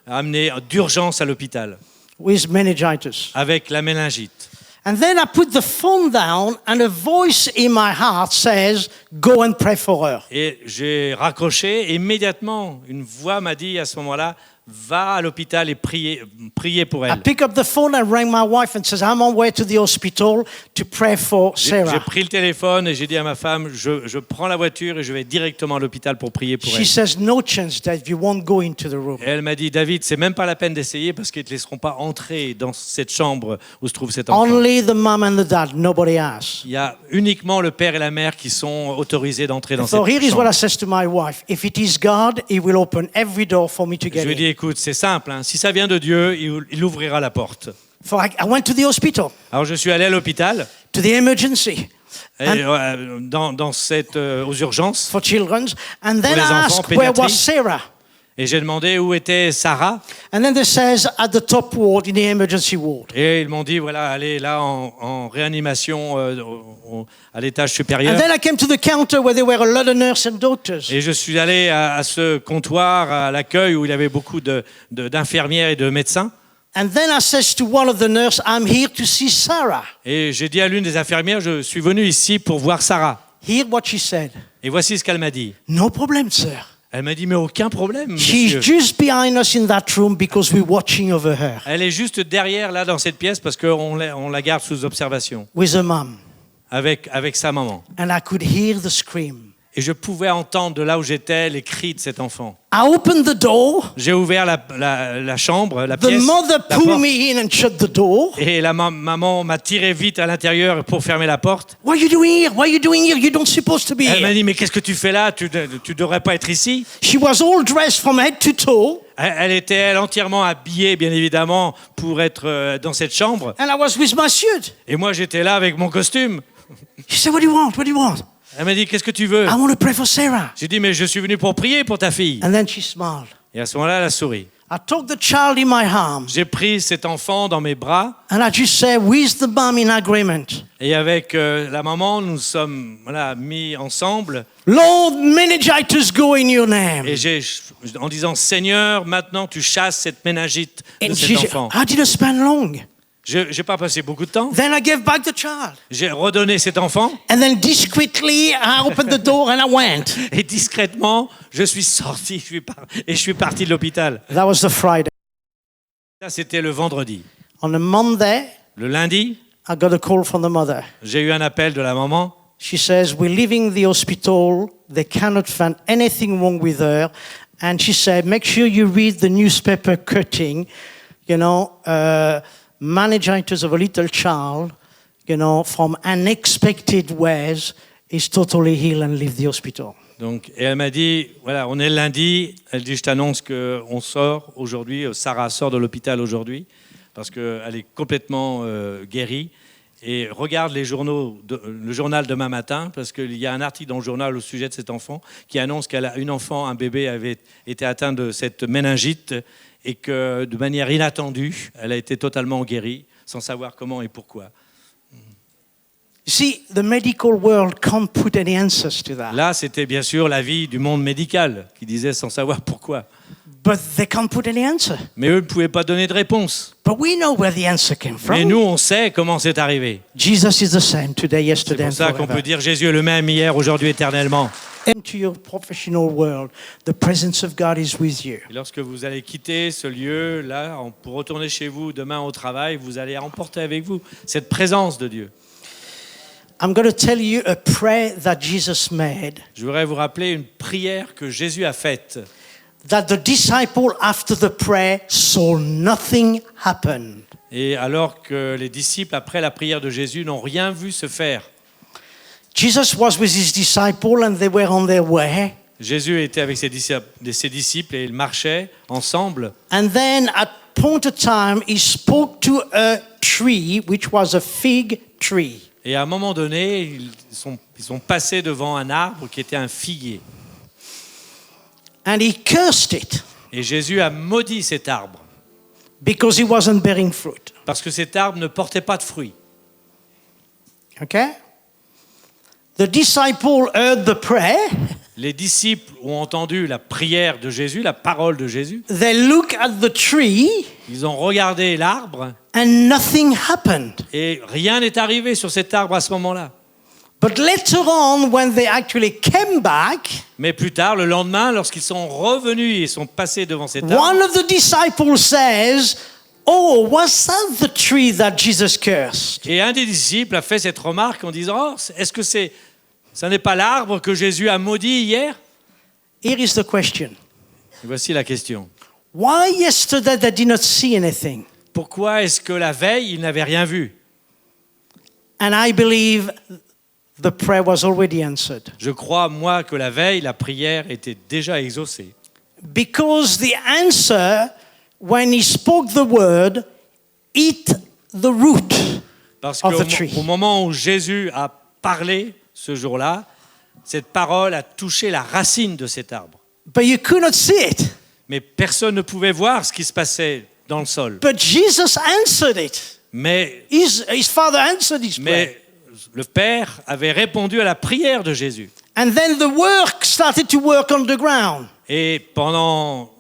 amenée d'urgence à l'hôpital With meningitis. avec la méningite. And then I put the phone down and a voice in my heart says, go and pray for her. Et j'ai raccroché et immédiatement, une voix m'a dit à ce moment-là, va à l'hôpital et priez pour I elle. pick up the phone and rang my wife and says, I'm on way to the hospital to pray for J'ai Sarah. pris le téléphone et j'ai dit à ma femme, je prends la voiture et je vais directement à l'hôpital pour prier pour She elle. says, no chance, Dave, you won't go into the room. Et elle m'a dit, David, c'est même pas la peine d'essayer parce qu'ils ne te laisseront pas entrer dans cette chambre où se trouve cet enfant. Only the mom and the dad, nobody else. Il y a uniquement le père et la mère qui sont autorisés d'entrer dans So cette here is what I chambre. says to my wife. If it is God, he will open every door for me to Je get lui ai dit, in. écoute, c'est simple, hein. Si ça vient de Dieu, il ouvrira la porte. So I went to the hospital, Alors je suis allé à l'hôpital, to the emergency et, aux urgences, for children. And then les I enfants, asked, where was pédiatrie. Sarah? et j'ai demandé où était Sarah. And then they says, at the top ward, in the emergency ward. Et ils m'ont dit, voilà, elle est là en réanimation à l'étage supérieur. And then I came to the counter where there were a lot of nurses and doctors. Et je suis allé à ce comptoir, à l'accueil, où il y avait beaucoup d'infirmières et de médecins. And then I says to one of the nurses, I'm here to see Sarah. Et j'ai dit à l'une des infirmières, je suis venu ici pour voir Sarah. Hear what she said. Et voici ce qu'elle m'a dit. No problem, sir. Elle m'a dit, mais aucun problème, She's monsieur. just behind us in that room because we're watching over her Elle est juste derrière, là, dans cette pièce, parce qu'on la garde sous observation, with her mum. avec sa maman. And I could hear the scream. Et je pouvais entendre de là où j'étais les cris de cet enfant. I opened the door. J'ai ouvert la chambre, la The pièce, mother la pulled porte, me in and shut the door. et la maman m'a tiré vite à l'intérieur pour fermer la porte. What are you doing here? What are you doing here? You don't supposed to be Elle m'a here. dit, mais qu'est-ce que tu fais là? Tu devrais pas être ici. She was all dressed from head to toe. Elle était entièrement habillée, bien évidemment, pour être dans cette chambre. And I was with my suit. Et moi, j'étais là avec mon costume. She said, what do you want? What do you want? Elle m'a dit, qu'est-ce que tu veux? I want to pray for Sarah. J'ai dit, mais je suis venu pour prier pour ta fille. And then she smiled. Et à ce moment-là, elle a souri. I took the child in my arms. J'ai pris cet enfant dans mes bras. And I just said, with the mom in agreement. Et avec la maman, nous sommes mis ensemble. Lord, meningitis go in your name. Et en disant, Seigneur, maintenant tu chasses cette méningite de And cet she, enfant. I didn't spend long. Je n'ai pas passé beaucoup de temps. Then I gave back the child. J'ai redonné cet enfant. And then discreetly, I opened the door and I went. Et discrètement, je suis sorti et je suis parti de l'hôpital. That was the Friday. Ça, c'était le vendredi. On a Monday, Le lundi, I got a call from the mother. j'ai eu un appel de la maman. She says, we're leaving the hospital. They cannot find anything wrong with her. And she said, make sure you read the newspaper cutting, meningitis of a little child, from unexpected ways, is totally healed and leave the hospital. Donc, et elle m'a dit, voilà, on est le lundi. Elle dit, je t'annonce qu'on sort aujourd'hui. Sarah sort de l'hôpital aujourd'hui parce qu'elle est complètement guérie. Et regarde le journal demain matin, parce qu'il y a un article dans le journal au sujet de cet enfant qui annonce un bébé avait été atteint de cette méningite et que de manière inattendue, elle a été totalement guérie, sans savoir comment et pourquoi. You see, the medical world can't put any answers to that. Là, c'était bien sûr l'avis du monde médical qui disait sans savoir pourquoi. But they can't put any answer. Mais eux ne pouvaient pas donner de réponse. But we know where the answer came from. Mais nous, on sait comment c'est arrivé. Jesus is the same today, C'est yesterday, pour and ça qu'on forever. peut dire Jésus est le même hier, aujourd'hui, éternellement. Into your professional world, the presence of God is with you. Et lorsque vous allez quitter ce lieu, là, pour retourner chez vous demain au travail, vous allez emporter avec vous cette présence de Dieu. I'm going to tell you a prayer that Jesus made, Je voudrais vous rappeler une prière que Jésus a faite. that the disciple after the prayer saw nothing happen. Et alors que les disciples, après la prière de Jésus, n'ont rien vu se faire. Jesus was with his disciple and they were on their way. Jésus était avec ses disciples et ils marchaient ensemble. And then at point of time, he spoke to a tree, which was a fig tree. Et à un moment donné, ils sont passés devant un arbre qui était un figuier. And he cursed it Et Jésus a maudit cet arbre because it wasn't bearing fruit. parce que cet arbre ne portait pas de fruits. Okay? The disciple heard the prayer. Les disciples ont entendu la prière de Jésus, la parole de Jésus. They look at the tree Ils ont regardé l'arbre and nothing happened. et rien n'est arrivé sur cet arbre à ce moment-là. But later on, when they actually came back, Mais plus tard, le lendemain, lorsqu'ils sont revenus et sont passés devant cet arbre, one of the disciples says, "Oh, was that the tree that Jesus cursed?" et un des disciples a fait cette remarque en disant, oh, est-ce que ça n'est pas l'arbre que Jésus a maudit hier? Here is the question. Et voici la question. Why yesterday they did not see anything? Pourquoi est-ce que la veille, ils n'avaient rien vu? And I believe the prayer was already answered. Je crois, moi, que la veille, la prière était déjà exaucée. Because the answer, when he spoke the word, hit the root Parce of the tree. qu'au moment où Jésus a parlé ce jour-là, cette parole a touché la racine de cet arbre. But you could not see it. Mais personne ne pouvait voir ce qui se passait dans le sol. But Jesus answered it. Mais His father answered his prayer. le Père avait répondu à la prière de Jésus. And then the work started to work on the ground. Et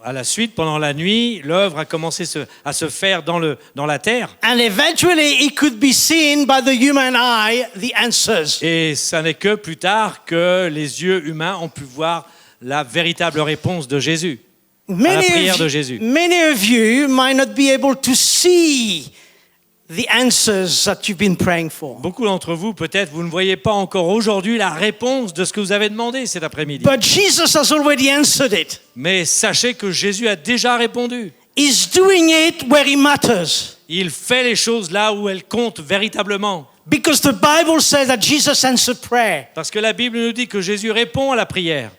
à la suite, pendant la nuit, l'œuvre a commencé à se faire dans la terre. And eventually it could be seen by the human eye, the answers. Et ça n'est que plus tard que les yeux humains ont pu voir la véritable réponse de Jésus, à la prière de Jésus. Many of you might not be able to see the answers that you've been praying for. Beaucoup d'entre vous, peut-être, vous ne voyez pas encore aujourd'hui la réponse de ce que vous avez demandé cet après-midi. But Jesus has already answered it. Mais sachez que Jésus a déjà répondu. He's doing it where it matters. Il fait les choses là où elles comptent véritablement. Because the Bible says that Jesus answered prayer. Parce que la Bible nous dit que Jésus répond à la prière.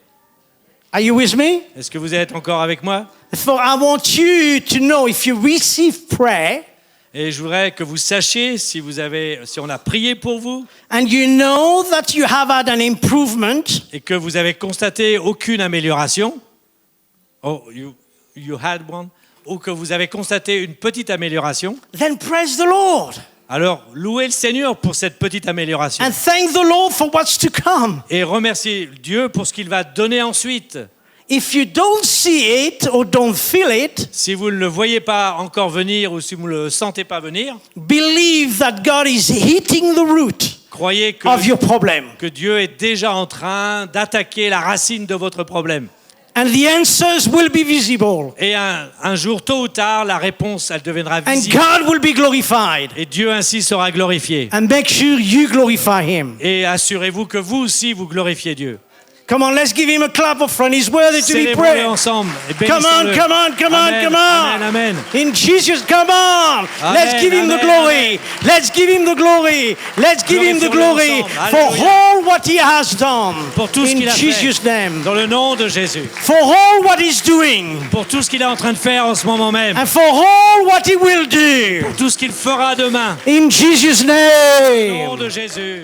Are you with me? Est-ce que vous êtes encore avec moi? For I want you to know if you receive prayer, Et je voudrais que vous sachiez si on a prié pour vous and you know that you have had an improvement, et que vous avez constaté aucune amélioration. Oh, you had one. Ou que vous avez constaté une petite amélioration. then praise the Lord. Alors, louez le Seigneur pour cette petite amélioration. And thank the Lord for what's to come. Et remerciez Dieu pour ce qu'il va donner ensuite. If you don't see it or don't feel it, Si vous ne le voyez pas encore venir ou si vous ne le sentez pas venir, believe that God is hitting the root croyez of your problem. que Dieu est déjà en train d'attaquer la racine de votre problème. And the answers will be visible. Et un jour, tôt ou tard, la réponse, elle deviendra And visible. God will be glorified. Et Dieu ainsi sera glorifié. And make sure you glorify Him. Et assurez-vous que vous aussi, vous glorifiez Dieu. Come on, let's give Him a clap of friend. He's worthy to be Célébrons-le praised. ensemble. Et Come on, bénissons-le. come on, come on, Amen, come on. Amen, amen. In Jesus, come on. Amen, Let's give Him the amen, glory. Let's give Him the glory. Let's give Him the Glorifions-le glory ensemble. for Alléluia. all what He has done. Pour tout ce In qu'il a Jesus' fait. name. Dans le nom de Jésus. For all what He's doing. Pour tout ce qu'il est en train de faire en ce moment même. And for all what He will do. Pour tout ce qu'il fera demain. In Jesus' Au nom name. de Jésus.